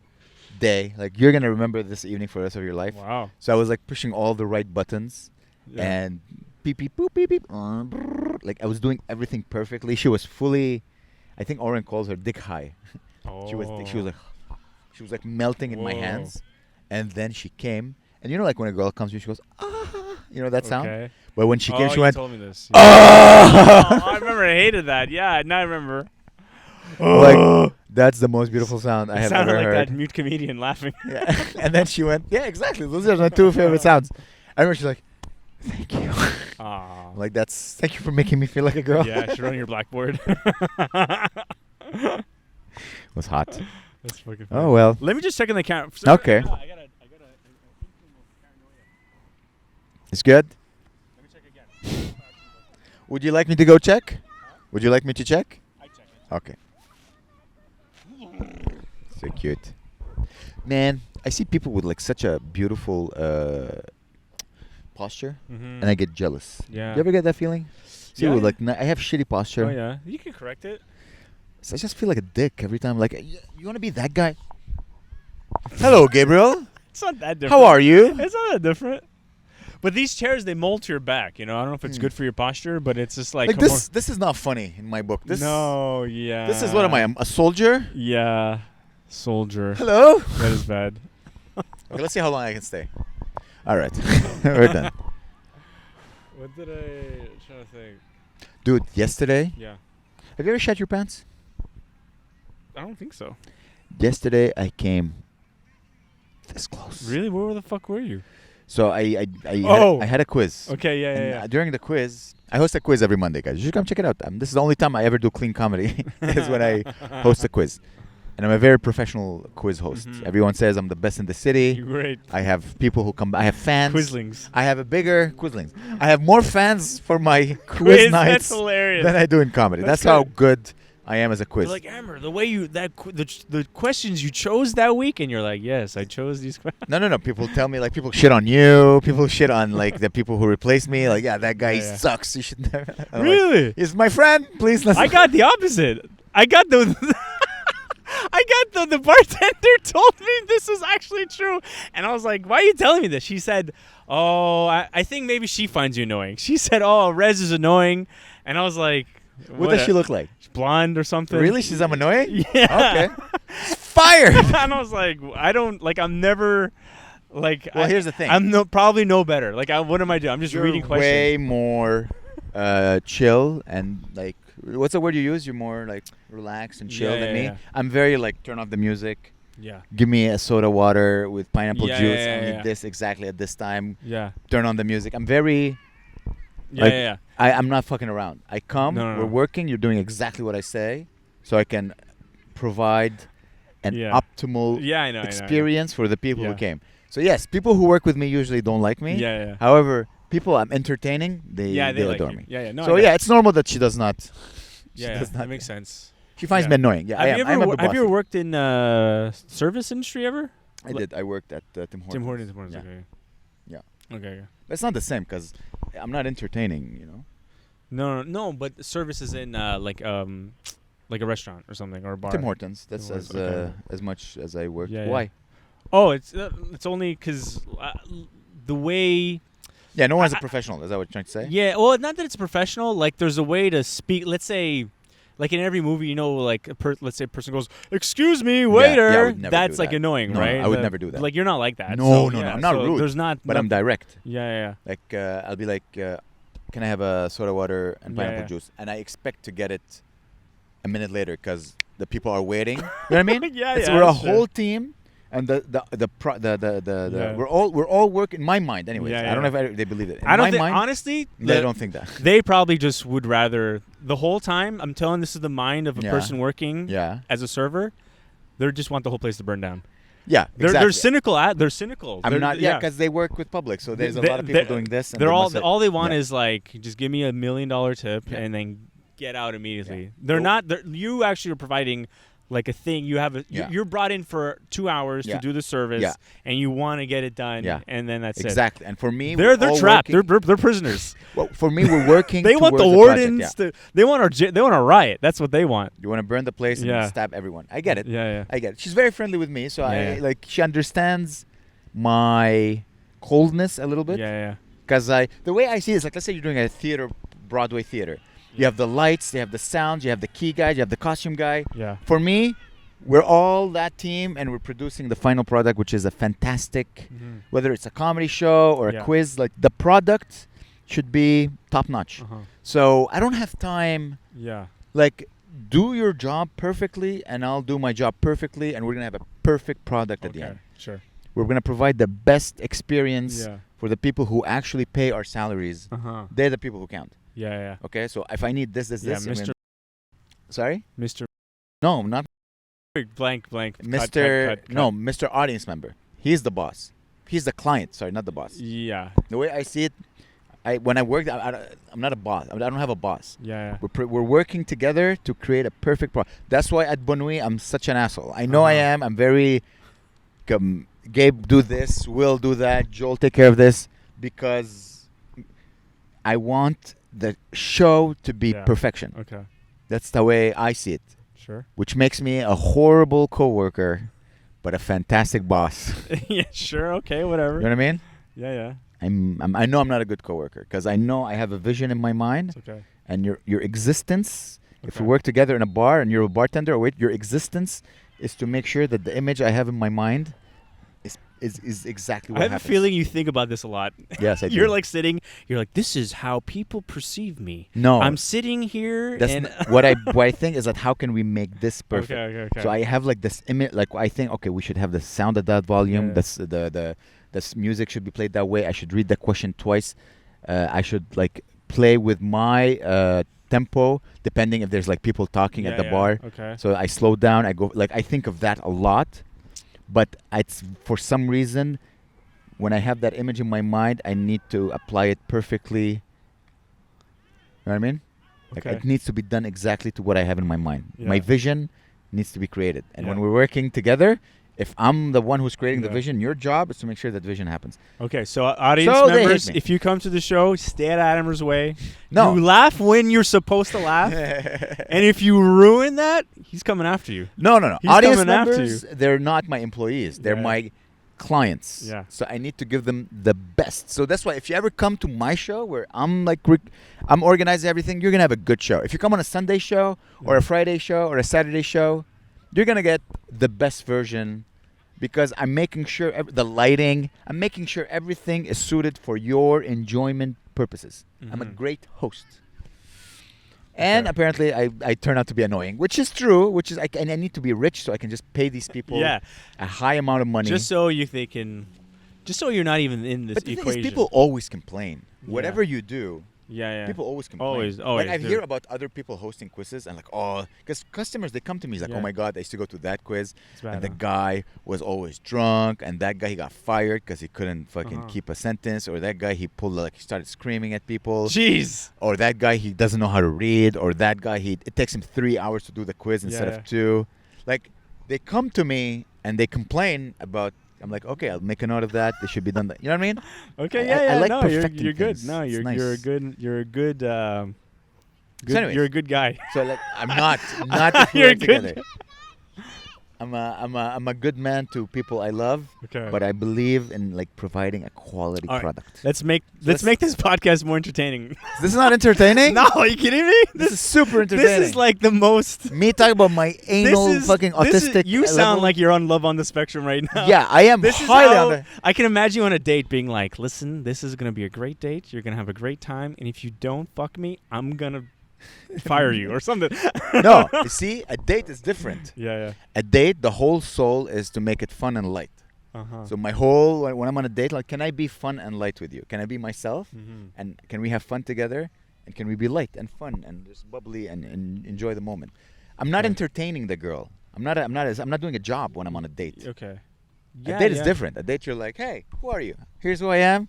day, like you're gonna remember this evening for the rest of your life. Wow. So I was like pushing all the right buttons Yeah. and beep beep boop beep beep, like I was doing everything perfectly. She was fully, I think Oren calls her dick high. She was like melting in my Whoa. hands, and then she came, and you know like when a girl comes to you, she goes you know that sound. Okay. But when she came, she you went. told me this. Oh! I remember I hated that. Yeah, now I remember. Like that's the most beautiful sound I It have sounded ever like heard. that mute comedian laughing. Yeah. And then she went, yeah, exactly. Those are my two favorite sounds. I remember she's like, thank you. Aw. Like thank you for making me feel like a girl. Yeah, I should run your blackboard. It was hot. That's fucking funny. Oh well. Let me just check in the camera. Okay. I gotta paranoia. It's good. Let me check again. Would you like me to go check? Would you like me to check? I check it. Okay. So cute. Man, I see people with like such a beautiful posture, Mm-hmm. and I get jealous. Yeah. You ever get that feeling? See, Yeah. with like I have shitty posture. Oh yeah. You can correct it. So I just feel like a dick every time. Like, you want to be that guy? Hello, Gabriel. It's not that different. How are you? It's not that different. But these chairs, they mold to your back. You know, I don't know if it's Hmm. good for your posture, but it's just like, Like a more- this. This is not funny in my book. This. No, yeah. This is what am I? I'm a soldier. Yeah, soldier. Hello. That is bad. Okay, let's see how long I can stay. All right, we're done. What did I try to think? Dude, yesterday Yeah. Have you ever shat your pants? I don't think so. Yesterday I came this close. Really? Where the fuck were you? So I Oh. had a quiz. Okay, yeah, And yeah. during the quiz, I host a quiz every Monday, guys. You should come check it out. This is the only time I ever do clean comedy is when I host a quiz. And I'm a very professional quiz host. Mhm. Everyone says I'm the best in the city. You're great. I have people who come. I have fans. Quizlings. I have a bigger Quizlings. I have more fans for my quiz Quiz, nights that's hilarious. than I do in comedy. That's That's how good. good I am as a quiz. They're like, Amer, the way you the questions you chose that week, and you're like, yes, I chose these questions. No. People tell me like people shit on you. People shit on like the people who replaced me. Like, yeah, that guy Yeah. sucks. You should never. I'm like, Really? he's my friend. Please let's. I got the opposite. I got the. the bartender told me this is actually true, and I was like, "Why are you telling me this?" She said, "Oh, I think maybe she finds you annoying." She said, "Oh, Rez is annoying," and I was like, What does she look like? Blonde or something? Really? She's annoying? Yeah. Okay. Fired. And I was like, I don't like. I'm never like. Well, here's the thing. I'm probably no better. Like, what am I doing? I'm just You're reading questions. way more chill and like. What's the word you use? You're more like relaxed and chill Yeah, than yeah, me. yeah. I'm very like turn off the music. Yeah. Give me a soda water with pineapple Yeah, juice. yeah, I need yeah. this exactly at this time. Yeah. Turn on the music. I'm very. Yeah. Like, yeah. I'm not fucking around. I come. No, no, we're no. working. You're doing exactly what I say, so I can provide an Yeah. optimal Yeah, I know. experience for the people who Yeah. came. So yes, people who work with me usually don't like me. Yeah, yeah. However, people I'm entertaining, they Yeah, they like adore you. me. Yeah, yeah. No, So I yeah, it's normal that she does not. She yeah, does not. that makes sense. She finds Yeah. me annoying. Yeah, I am. I'm a bit Have you ever bossy. worked in service industry ever? I did. I worked at Tim Hortons. Tim Hortons. Yeah. Okay. Yeah. Okay. But it's not the same because I'm not entertaining. You know. No. But service is in like a restaurant or something or a bar. Tim Hortons. That's Tim Hortons, okay. as much as I worked. Yeah, yeah. Why? Oh, it's only because the way. Yeah, no one's a professional. Is that what you're trying to say? Yeah. Well, not that it's professional. Like, there's a way to speak. Let's say. Like in every movie, you know, like let's say a person goes, "Excuse me, waiter." I would never That's do like that. annoying, No, right? I would never do that. Like, you're not like that. No, so, I'm not so rude. There's not. But I'm direct. Yeah. Like I'll be like, "Can I have a soda water and Yeah, pineapple yeah. juice?" And I expect to get it a minute later because the people are waiting. You know what I mean? Yeah, It's- yeah, we're a that's true. whole team, and the Yeah. we're all working in my mind. Anyways, Yeah, I don't know yeah. if they believe it. In I don't my think, mind, honestly, they don't think that. they probably just would rather the whole time. I'm telling this is the mind of a Yeah. person working Yeah, as a server. They just want the whole place to burn down. yeah, They're exactly. cynical. They're cynical. I'm They're- not. Yeah, because they work with public, so there's a lot of people doing this. And They're they all must say- all they want yeah. is like, just give me $1 million tip Yeah. and then get out immediately. Yeah. They're Nope. not. You actually are providing like a thing. You have Yeah. you're brought in for 2 hours Yeah. to do the service, Yeah. and you want to get it done. Yeah. And then that's Exactly. And for me, it. we're They're all trapped. working- They're prisoners. Well, for me, we're working. They want the towards wardens project, yeah. to. They want a riot. That's what they want. You want to burn the place and Yeah. stab everyone. I get it. Yeah. I get it. She's very friendly with me, so Yeah. like she understands my coldness a little bit. Yeah. Because the way I see it is like, let's say you're doing a theater, Broadway theater. You have the lights, you have the sounds, you have the key guy, you have the costume guy. Yeah. For me, we're all that team, and we're producing the final product, which is a fantastic. Mhm. Whether it's a comedy show or Yeah. a quiz, like the product should be top notch. Uh-huh. So I don't have time. Yeah. Like, do your job perfectly, and I'll do my job perfectly, and we're gonna have a perfect product at the end. Sure. We're gonna provide the best experience Yeah. for the people who actually pay our salaries. Uh-huh. They're the people who count. Yeah. Okay, so if I need this, Yeah, I'm Mr. gonna- Sorry? Mr. No, not Blank. Cut, Mr. cut, cut. No, Mr. Audience Member. He's the boss. He's the client. Sorry, not the boss. Yeah. The way I see it, when I work, I'm not a boss. I don't have a boss. Yeah. We're working together to create a perfect product. That's why at Bonui I'm such an asshole. I know I Uh-huh. am. I'm very. Gabe, do this. Will do that. Joel, take care of this, because I want the show to be Yeah. perfection. Okay. That's the way I see it, Sure. which makes me a horrible coworker, but a fantastic boss. Yeah. Sure. Okay. Whatever. You know what I mean? Yeah. I know I'm not a good coworker because I know I have a vision in my mind, It's okay. and your existence. If we Okay. work together in a bar and you're a bartender, your existence is to make sure that the image I have in my mind is exactly I what have happens. a feeling you think about this a lot. Yes, I do. You're like sitting. You're like, this is how people perceive me. no. I'm sitting here That's and. what I think is that how can we make this perfect? Okay. So I have like this image. Like I think, okay, we should have the sound at that volume. Yeah. That's the music should be played that way. I should read the question twice. I should like play with my tempo, depending if there's like people talking at the bar. Okay. So I slow down. I go like I think of that a lot, but it's for some reason when I have that image in my mind, I need to apply it perfectly. You know what I mean? Like Okay. it needs to be done exactly to what I have in my mind. Yeah. My vision needs to be created, and when Yeah. we're working together, if I'm the one who's creating the Yeah. vision, your job is to make sure that vision happens. Okay, so audience So they hate members, me. if you come to the show, stay at Amer's way. No. You laugh when you're supposed to laugh. And if you ruin that, he's coming after you. No. He's Audience coming after members, they're not my employees. They're Yeah. my clients. Yeah. So I need to give them the best. So that's why if you ever come to my show where I'm like I'm organizing everything, you're gonna have a good show. If you come on a Sunday show or a Friday show or a Saturday show, you're gonna get the best version because I'm making sure the lighting, I'm making sure everything is suited for your enjoyment purposes. I'm a Mhm. great host. And Okay. apparently I turn out to be annoying, which is true, and I need to be rich so I can just pay these people Yeah. a high amount of money. Just so just so you're not even in this But the thing equation. is, people always complain. Yeah. Whatever you do, yeah. people always complain. Always. Like I They're- hear about other people hosting quizzes and like, oh, because customers, they come to me, he's like, Yeah. oh my God, I used to go to that quiz. It's bad, And the huh? guy was always drunk, and that guy, he got fired because he couldn't fucking Uh-huh. keep a sentence, or that guy, he started screaming at people, Jeez. or that guy, he doesn't know how to read, or that guy, it takes him 3 hours to do the quiz instead Yeah. of 2. Like, they come to me and they complain about, I'm like, okay, I'll make a note of that. They should be done. You know what I mean? Okay, I yeah. like no, perfecting you're good. things. No, It's you're nice. you're a good anyways. you're a good guy. So like, I'm not if we You're work good. together. I'm a good man to people I love, Okay. but I believe in like providing a quality All right. product. Let's make let's- this podcast more entertaining. This is not entertaining. No, are you kidding me? This is super entertaining. This is like the most. me talking about my anal fucking autistic. You sound level. like you're on Love on the Spectrum right now. Yeah, I am This is highly how on the. I can imagine you on a date being like, listen, this is gonna be a great date. You're gonna have a great time, and if you don't fuck me, I'm gonna fire you or something. No, you see, a date is different. Yeah. A date, the whole soul is to make it fun and light. Uh-huh. So my whole when I'm on a date, like, can I be fun and light with you? Can I be myself? Mhm. And can we have fun together? And can we be light and fun and just bubbly and enjoy the moment? I'm not Okay. entertaining the girl. I'm not doing a job when I'm on a date. Okay. A date is different. A date, you're like, hey, who are you? Here's who I am.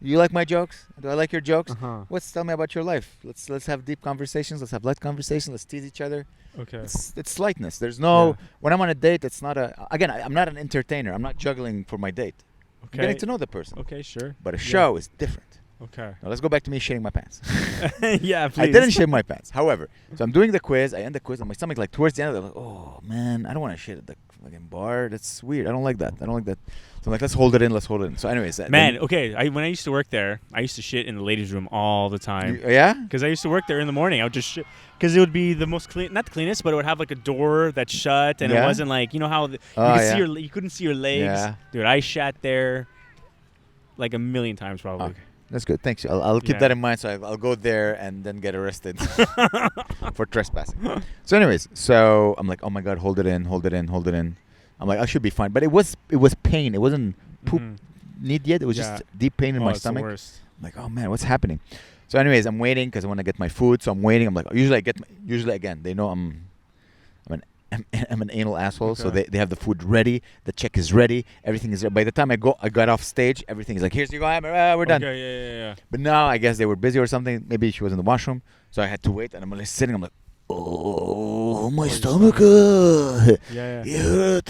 You like my jokes? Do I like your jokes? Uh-huh. Tell me about your life. Let's have deep conversations. Let's have light conversations. Let's tease each other. Okay. It's lightness. There's no Yeah. when I'm on a date. It's not I'm not an entertainer. I'm not juggling for my date. I'm Okay. getting to know the person. Okay, sure. But a Yeah. show is different. Okay. Now let's go back to me shitting my pants. Yeah, please. I didn't shit my pants. However, so I'm doing the quiz. I end the quiz, and my stomach, like towards the end, I'm like, oh man, I don't want to shit at the fucking bar. That's weird. I don't like that. So I'm like, let's hold it in. So anyways, Man, okay. When I used to work there, I used to shit in the ladies' room all the time. yeah. Because I used to work there in the morning. I would just shit. Because it would be the most clean, not the cleanest, but it would have like a door that's shut, and it Yeah? wasn't like, you know how Oh, yeah. you couldn't see your legs. Yeah. Dude, I shat there like a million times probably. Okay. That's good. Thanks. I'll keep Yeah. that in mind. So I'll go there and then get arrested for trespassing. So anyways, so I'm like, oh my God, hold it in. I'm like, I should be fine. But it was pain. It wasn't poop Mhm. need yet. It was Yeah. just deep pain in Oh, my it's the stomach. worst. I'm like, oh man, what's happening? So anyways, I'm waiting because I want to get my food. So I'm waiting. I'm like, usually again, they know I'm an anal asshole. So Okay. they have the food ready. The check is ready. Everything is ready. By the time I got off stage, everything is like, here's you go, Amer, we're done. Okay, yeah. But now I guess they were busy or something. Maybe she was in the washroom. So I had to wait. And I'm like sitting. I'm like, oh, my your stomach. Yeah. It hurt.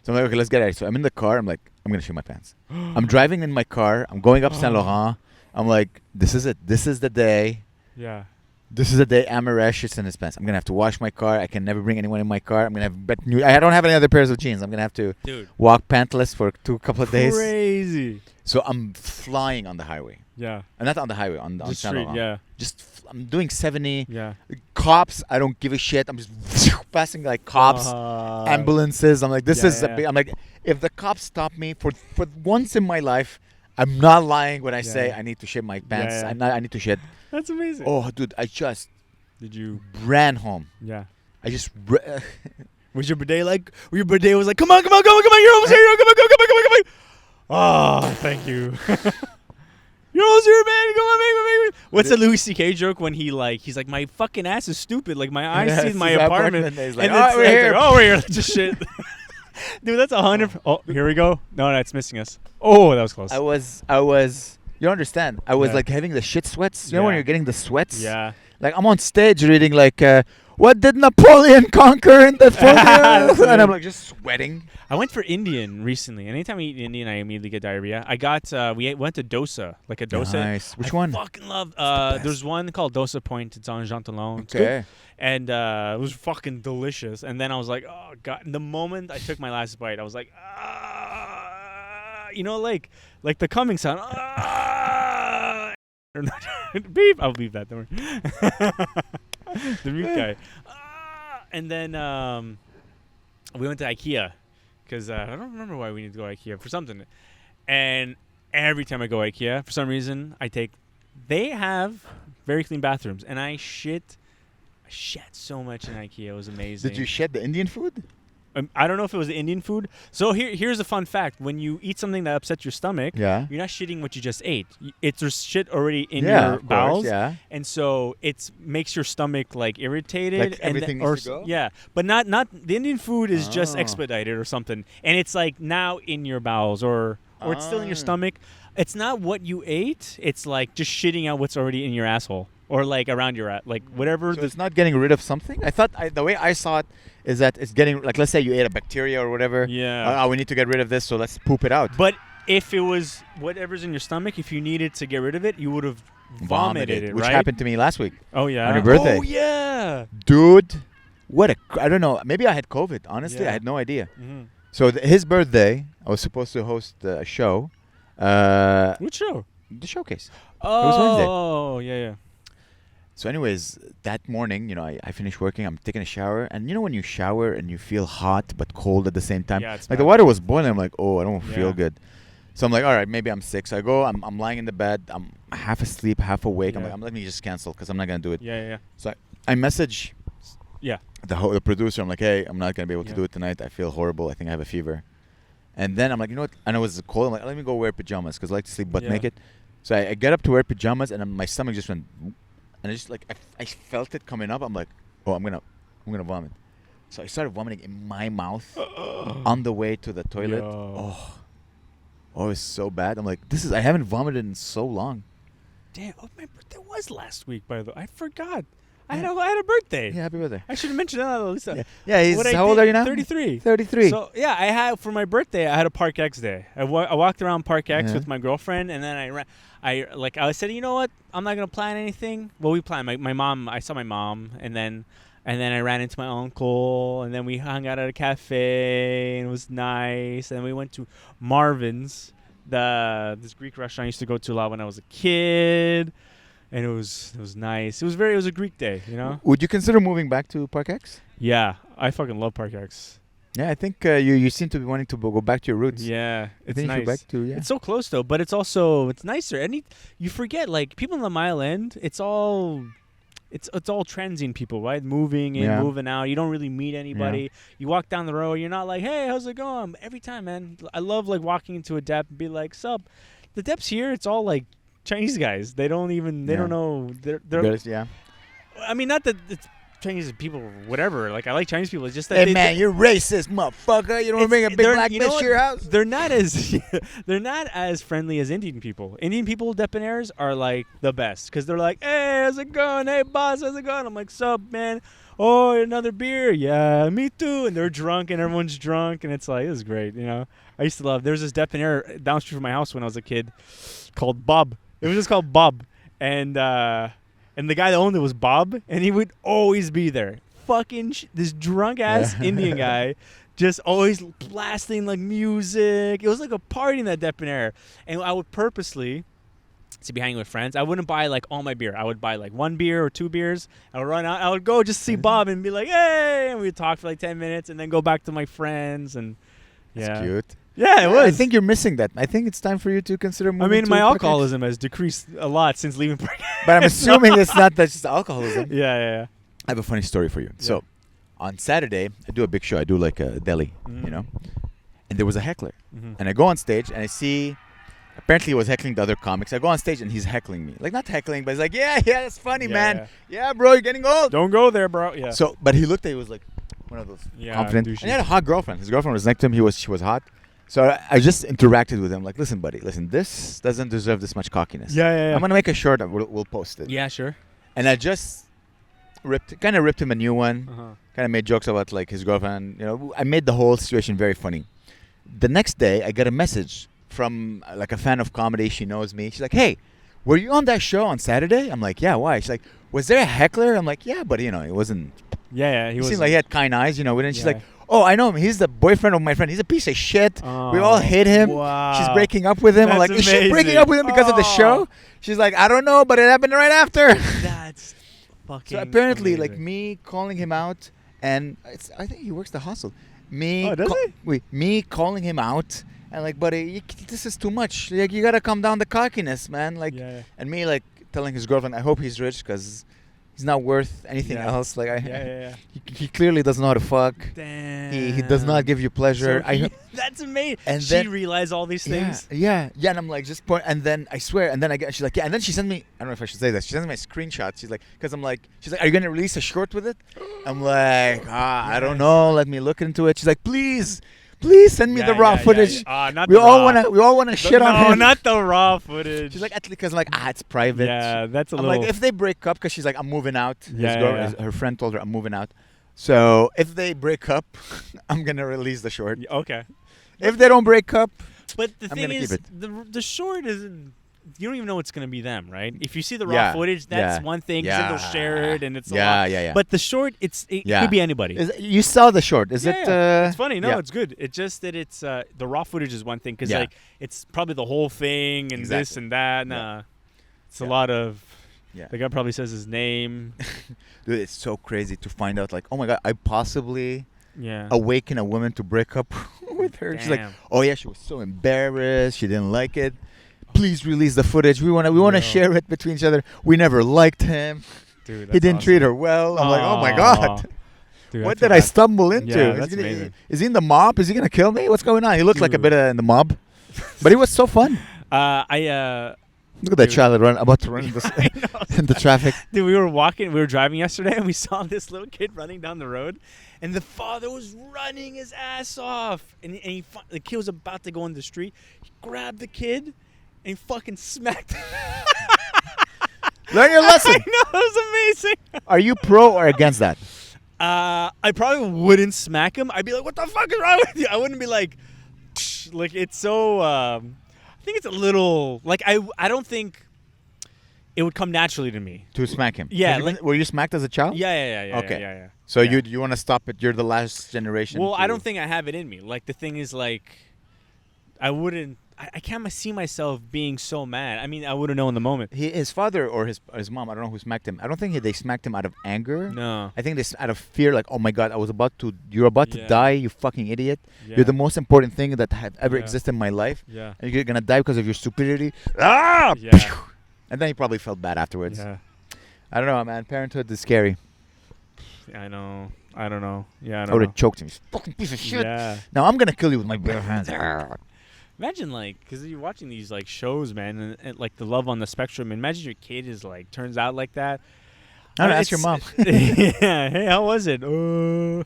So I'm like, okay, let's get out. So I'm in the car. I'm like, I'm going to shit my pants. I'm driving in my car. I'm going up Saint Laurent. I'm like, this is it. This is the day. Yeah. This is the day Amer shits in his pants. I'm going to have to wash my car. I can never bring anyone in my car. I'm going to have I don't have any other pairs of jeans. I'm going to have to Dude. walk pantless for a couple of days. Crazy. So I'm flying on the highway. Yeah. Not on the highway, on Just Saint street, Laurent. yeah. I'm doing 70. Yeah. cops, I don't give a shit. I'm just passing like cops, ambulances. I'm like, this is. I'm like, if the cops stop me for once in my life, I'm not lying when I say I need to shit my pants. I need to shit. That's amazing. Oh, dude, I just Did you ran home. Yeah. I just. Was your bidet like? Your bidet was like, come on, you're almost here, come on. Oh, thank you. You're almost here, man. Come on, man. What's the Louis C.K. joke when he's like, my fucking ass is stupid. Like my eyes see my apartment. He's like, and we're here. Like, we're here. Just shit. Dude, that's 100. Oh, here we go. No, it's missing us. Oh, that was close. I was. You don't understand. I was like having the shit sweats. You know when you're getting the sweats? Yeah. Like I'm on stage reading like, what did Napoleon conquer in the 40s? And I'm like just sweating. I went for Indian recently. Anytime I eat Indian, I immediately get diarrhea. I got we went to dosa, like a dosa. Nice. Which one? Fucking love. There's one called Dosa Point. It's on Jean Talon. Okay. And it was fucking delicious. And then I was like, oh god. And the moment I took my last bite, I was like, you know, like the coming sound. Beep. I'll leave that. Don't worry. The mute guy. And then we went to IKEA because I don't remember why we need to go to IKEA for something. And every time I go to IKEA, for some reason, they have very clean bathrooms, and I shat so much in IKEA. It was amazing. Did you shed the Indian food? I don't know if it was Indian food. So here's a fun fact. When you eat something that upsets your stomach, you're not shitting what you just ate. There's shit already in your bowels. Yeah. And so it makes your stomach like irritated. Like everything needs to go? Yeah. But not the Indian food is just expedited or something. And it's like now in your bowels or it's still in your stomach. It's not what you ate. It's like just shitting out what's already in your asshole. Or like around your like whatever. So it's not getting rid of something. I thought the way I saw it is that it's getting like, let's say you ate a bacteria or whatever. Yeah. We need to get rid of this, so let's poop it out. But if it was whatever's in your stomach, if you needed to get rid of it, you would have vomited it, which right? happened to me last week. Oh yeah. On your birthday. Oh yeah. Dude, I don't know. Maybe I had COVID. Honestly, I had no idea. Mm-hmm. So his birthday, I was supposed to host a show. Which show? The showcase. Oh. It was Wednesday. Oh yeah. So anyways, that morning, you know, I finished working. I'm taking a shower. And you know when you shower and you feel hot but cold at the same time? Yeah, it's like bad. the water was boiling. I'm like, oh, I don't feel good. So I'm like, all right, maybe I'm sick. So I go, I'm lying in the bed. I'm half asleep, half awake. I'm like, let me just cancel because I'm not going to do it. Yeah. So I message the producer. I'm like, hey, I'm not going to be able to do it tonight. I feel horrible. I think I have a fever. And then I'm like, you know what? And it was cold. I'm like, let me go wear pajamas because I like to sleep butt naked. So I get up to wear pajamas and my stomach just went... And I just like I felt it coming up. I'm like, oh, I'm gonna vomit. So I started vomiting in my mouth on the way to the toilet. Oh, it was so bad. I'm like, I haven't vomited in so long. Damn, my birthday was last week. By the way, I forgot. I had a birthday. Yeah, happy birthday. I should have mentioned that at least. Yeah, how old are you now? 33. 33. So yeah, I had for my birthday. I had a Park X day. I walked around Park X with my girlfriend, and then I said, you know what? I'm not gonna plan anything. Well, we planned. My mom. I saw my mom, and then I ran into my uncle, and then we hung out at a cafe, and it was nice. And then we went to Marvin's, this Greek restaurant I used to go to a lot when I was a kid. And it was nice. It was a Greek day, you know. Would you consider moving back to Park X? Yeah, I fucking love Park X. Yeah, I think you seem to be wanting to go back to your roots. Yeah, it's nice. Back to, It's so close though, but it's nicer. You forget like people in the Mile End. It's all transient people, right? Moving in, moving out. You don't really meet anybody. Yeah. You walk down the road. You're not like, hey, how's it going? Every time, man. I love like walking into a dep and be like, sup. The deps here, it's all like Chinese guys. They don't know. They're I mean, not that it's Chinese people or whatever. Like, I like Chinese people. It's just that man, you're racist, motherfucker. You don't bring a big black bitch to your house. They're not as friendly as Indian people. Indian people, debonaires, are like the best because they're like, hey, how's it going? Hey, boss, how's it going? I'm like, sup, man? Oh, another beer? Yeah, me too. And they're drunk, and everyone's drunk, and it's like, this is great, you know. I used to love. There was this debonair down the street from my house when I was a kid, called Bob. It was just called Bob, and the guy that owned it was Bob, and he would always be there. Fucking this drunk ass Indian guy, just always blasting like music. It was like a party in that debonair, and I would purposely to be hanging with friends, I wouldn't buy like all my beer. I would buy like 1 beer or 2 beers. I would run out. I would go just see Bob and be like, hey, and we'd talk for like 10 minutes and then go back to my friends. And That's cute. Yeah, it was. I think you're missing that. I think it's time for you to consider moving. I mean, to my Park alcoholism has decreased a lot since leaving. But I'm assuming it's not that just alcoholism. Yeah. I have a funny story for you. Yeah. So, on Saturday, I do a big show. I do like a deli, Mhm. you know. And there was a heckler. Mhm. And I go on stage and I see, apparently he was heckling the other comics. I go on stage and he's heckling me. Like, not heckling, but he's like, yeah, that's funny, man. Yeah, bro, you're getting old. Don't go there, bro. Yeah. So, but he looked at it, he was like, one of those confident. douchey. And he had a hot girlfriend. His girlfriend was next to him. She was hot. So I just interacted with him. Like, listen, buddy, listen, this doesn't deserve this much cockiness. Yeah. I'm going to make a shirt and we'll post it. Yeah, sure. And I just kind of ripped him a new one. Uh-huh. Kind of made jokes about like his girlfriend. You know, I made the whole situation very funny. The next day, I got a message from like a fan of comedy. She knows me. She's like, "Hey, were you on that show on Saturday?" I'm like, "Yeah, why?" She's like, "Was there a heckler?" I'm like, "Yeah, but you know, it wasn't." Yeah. He seemed like he had kind eyes, you know. And she's like, "Oh, I know him. He's the boyfriend of my friend. He's a piece of shit. We all hate him. Wow. She's breaking up with him." I'm That's like, "Is she breaking amazing. up with him because of the show?" She's like, "I don't know, but it happened right after." That's fucking. So apparently, like amazing. me calling him out, and I think he works the hustle. Me, Oh, does he? Wait, me calling him out, and like, buddy, this is too much. Like, you gotta calm down the cockiness, man. Like, Yeah. and me like telling his girlfriend, I hope he's rich because he's not worth anything Yeah. else. Like, Yeah. he clearly doesn't know how to fuck. Damn. He does not give you pleasure. So that's amazing. And she then- realized all these things. Yeah, and I'm like, just point, and then I swear, and then she's like, yeah, and then she sent me, I don't know if I should say this, she sent me a screenshot. She's like, she's like, are you gonna release a short with it? I'm like, I don't know, let me look into it. She's like, please send me the raw footage. Not We the all raw. wanna shit on No, him. not the raw footage. She's like, because I'm like, it's private. Yeah, that's a I'm little. like, if they break up, because she's like, I'm moving out. Yeah. Her friend told her I'm moving out. So if they break up, I'm gonna release the short. Okay. If they don't break up, But the I'm thing gonna is, keep the short isn't. You don't even know it's gonna be them, right? If you see the raw Yeah, footage, that's yeah, one thing. 'Cause yeah. then they'll share it, and it's a yeah, lot. yeah. But the short, it Yeah. could be anybody. You saw the short. Is it? It's funny. No, yeah. it's good. It's just that it's the raw footage is one thing because Yeah. like it's probably the whole thing and this Exactly. and that. Yeah. It's a Yeah. lot of. Yeah. The guy probably says his name. Dude, it's so crazy to find out. Like, oh my god, I possibly Yeah. awaken a woman to break up with her. She's like, Damn. oh yeah, she was so embarrassed. She didn't like it. Please release the footage. We wanna No. share it between each other. We never liked him. Dude, He didn't treat her well. I'm like, oh my god. Dude, What feel did I bad. stumble into? Yeah, Is that's he gonna- amazing. Is he in the mob? Is he gonna kill me? What's going on? He looked like a Dude. bit in the mob, but he was so fun. Look at that Dude. child about to run in in the traffic. Dude, we were driving yesterday, and we saw this little kid running down the road, and the father was running his ass off, and the kid was about to go in the street. He grabbed the kid, and he fucking smacked him. Learn your lesson. I know, it was amazing. Are you pro or against that? I probably wouldn't smack him. I'd be like, "What the fuck is wrong with you?" I wouldn't be like it's so. I think it's a little like I don't think it would come naturally to me. To smack him? Yeah, Have you like- were you smacked as a child? Yeah. Okay. Yeah. So Yeah. you want to stop it? You're the last generation. Well, I to- don't think I have it in me. Like the thing is, like, I wouldn't. I can't see myself being so mad. I mean, I wouldn't know in the moment. his father or his mom. I don't know who smacked him. I don't think they smacked him out of anger. No. I think out of fear. Like, oh my god, you're about to Yeah. die. You fucking idiot. Yeah. You're the most important thing that have ever Yeah. existed in my life, Yeah. and you're gonna die because of your stupidity. Ah! Yeah. And then he probably felt bad afterwards. Yeah. I don't know, man. Parenthood is scary. I know. I don't know. Yeah. I I don't would know. have choked him. You fucking piece of shit. Yeah. Now I'm gonna kill you with my bare hands. Imagine like, because you're watching these like shows, man, and like the love on the spectrum. Imagine your kid is like turns out like that. I don't know, ask your mom. Yeah. Hey, how was it? Oh,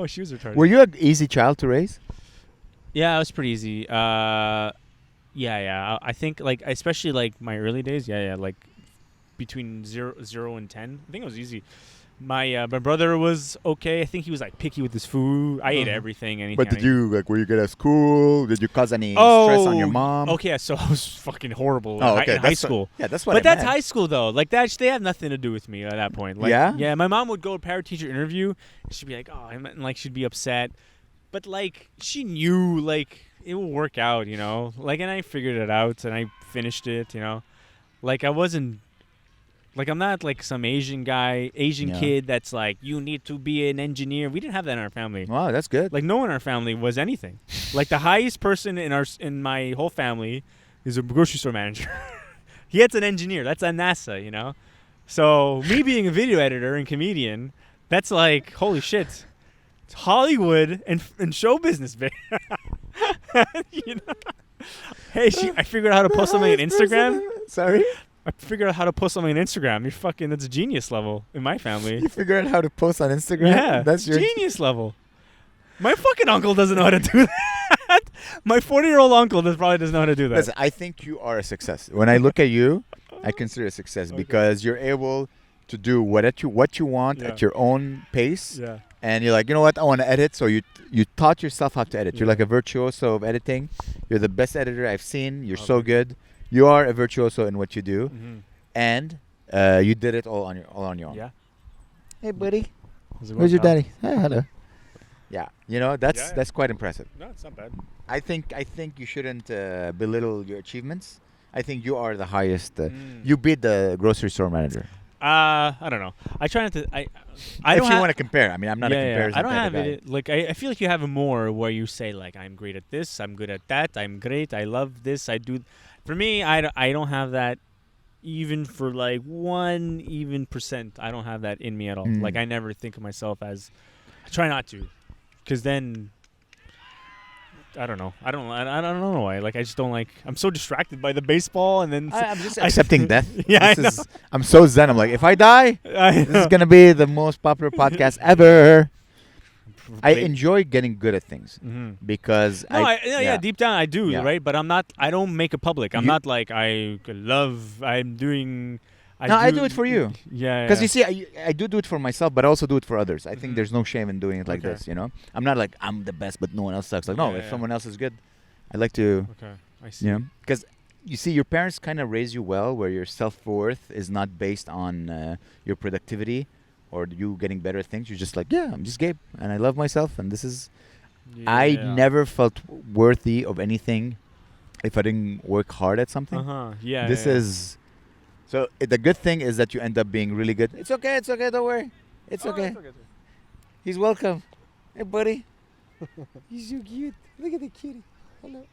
she was retarded. Were you an easy child to raise? Yeah, it was pretty easy. Yeah. I think like especially like my early days. Yeah. Like between 0 and 10, I think it was easy. My brother was okay. I think he was like picky with his food. I ate everything. Anything. But did you were you good at school? Did you cause any stress on your mom? Okay, so I was fucking horrible Oh, in okay. high school. That's what. But I that's meant. high school though. Like that, they have nothing to do with me at that point. Like, Yeah? Yeah. My mom would go to parent teacher interview, and she'd be like, "Oh," and like she'd be upset, but like she knew like it will work out, you know. Like, and I figured it out, and I finished it, you know. Like I wasn't. Like I'm not like some Asian Yeah. kid that's like you need to be an engineer. We didn't have that in our family. Wow, that's good. Like no one in our family was anything. Like the highest person in my whole family is a grocery store manager. He gets an engineer. That's at NASA, you know. So me being a video editor and comedian, that's like holy shit. It's Hollywood and show business, babe. You know? Hey, I figured out how to post something on Instagram. Sorry? I figured out how to post something on Instagram. You're fucking, that's genius level in my family. You figured out how to post on Instagram? Yeah, That's your genius level. My fucking uncle doesn't know how to do that. My 40-year-old uncle probably doesn't know how to do that. Listen, I think you are a success. When I look at you, I consider it a success because you're able to do what you want at your own pace. Yeah. And you're like, you know what? I want to edit. So you taught yourself how to edit. You're Yeah. like a virtuoso of editing. You're the best editor I've seen. You're so Okay. good. You are a virtuoso in what you do, Mm-hmm. and you did it all on your own. Yeah. Hey, buddy. How's it Where's your going, daddy? Hey, hello. Yeah, you know Yeah. that's quite impressive. pal? No, it's not bad. I think you shouldn't belittle your achievements. I think you are the highest. You beat the grocery store manager. I don't know. I try not to. I If don't you have. want to compare, I mean, I'm not a comparison I don't type have of guy. it. Like I feel like you have more where you say like I'm great at this, I'm good at that, I'm great, I love this, I do. For me, I don't have that. Even for like 1% I don't have that in me at all. Mm. Like I never think of myself as. I try not to, because then. I don't know. I don't know why. Like I just don't like. I'm so distracted by the baseball, and then I'm just accepting death. Yeah, This is- I'm so zen. I'm like, if I die, this is gonna be the most popular podcast ever. I enjoy getting good at things Mm-hmm. because yeah, deep down I do, Yeah. right? But I'm not. I don't make it public. I'm You- not like I'm doing. I do it for you. Yeah. Because you see, I do it for myself, but I also do it for others. I think Mhm. there's no shame in doing it like Okay. this. You know, I'm not like I'm the best, but no one else sucks. Like no, Yeah, if yeah. someone else is good, I like to. Okay, I see. You know, because you see, your parents kind of raise you well, where your self-worth is not based on your productivity or you getting better at things. You're just like, yeah, I'm just Gabe, and I love myself, and this is. I Yeah. never felt worthy of anything if I didn't work hard at something. Yeah. This is. So the good thing is that you end up being really good. It's okay. It's okay. Don't worry. It's okay. He's welcome. Hey, buddy. He's so cute. Look at the kitty. Hello.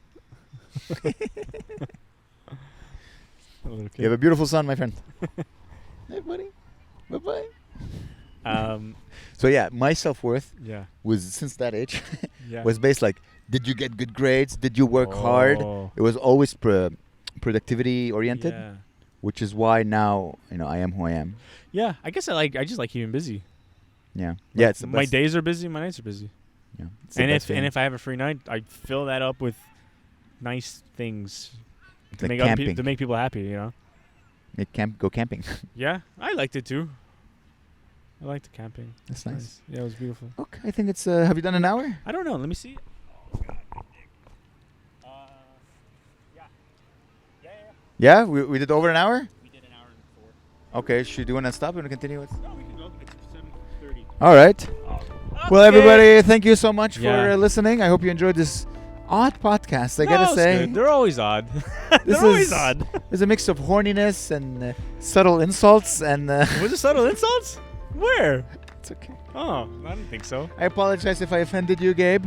You have a beautiful son, my friend. Hey, buddy. Bye-bye. So yeah, my self-worth Yeah. was since that age Yeah. was based like, did you get good grades? Did you work hard? Oh. It was always productivity oriented, Yeah. which is why now I am who I am. Yeah. I guess I just like keeping busy. Yeah. Yeah. It's the My best. days are busy. My nights are busy. Yeah. It's the And best feeling. if I have a free night, I fill that up with nice things It's to like make other camping. to make people happy. You know. Go camping. Yeah, I liked it too. I liked the camping. That's nice. Yeah, it was beautiful. Okay, I think it's. Have you done an hour? I don't know. Let me see. Yeah, we did over an hour. We did an hour and 4. Okay, should you want to stop and continue with? No, we can go. It's 7:30. All right. Well, everybody, thank you so much Yeah. for listening. I hope you enjoyed this odd podcast. I gotta say, they're always odd. This They're always is- odd. there's a mix of horniness and subtle insults, and Was it subtle insults? Where? it's okay. Oh, I didn't think so. I apologize if I offended you, Gabe.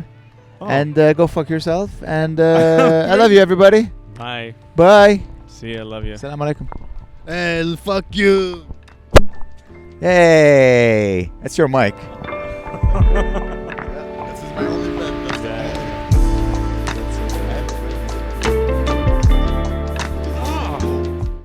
Oh. And go fuck yourself. And I love you, everybody. Bye. Bye. See ya. Love you. Assalamu alaikum. Hell, fuck you. Hey, that's your mic.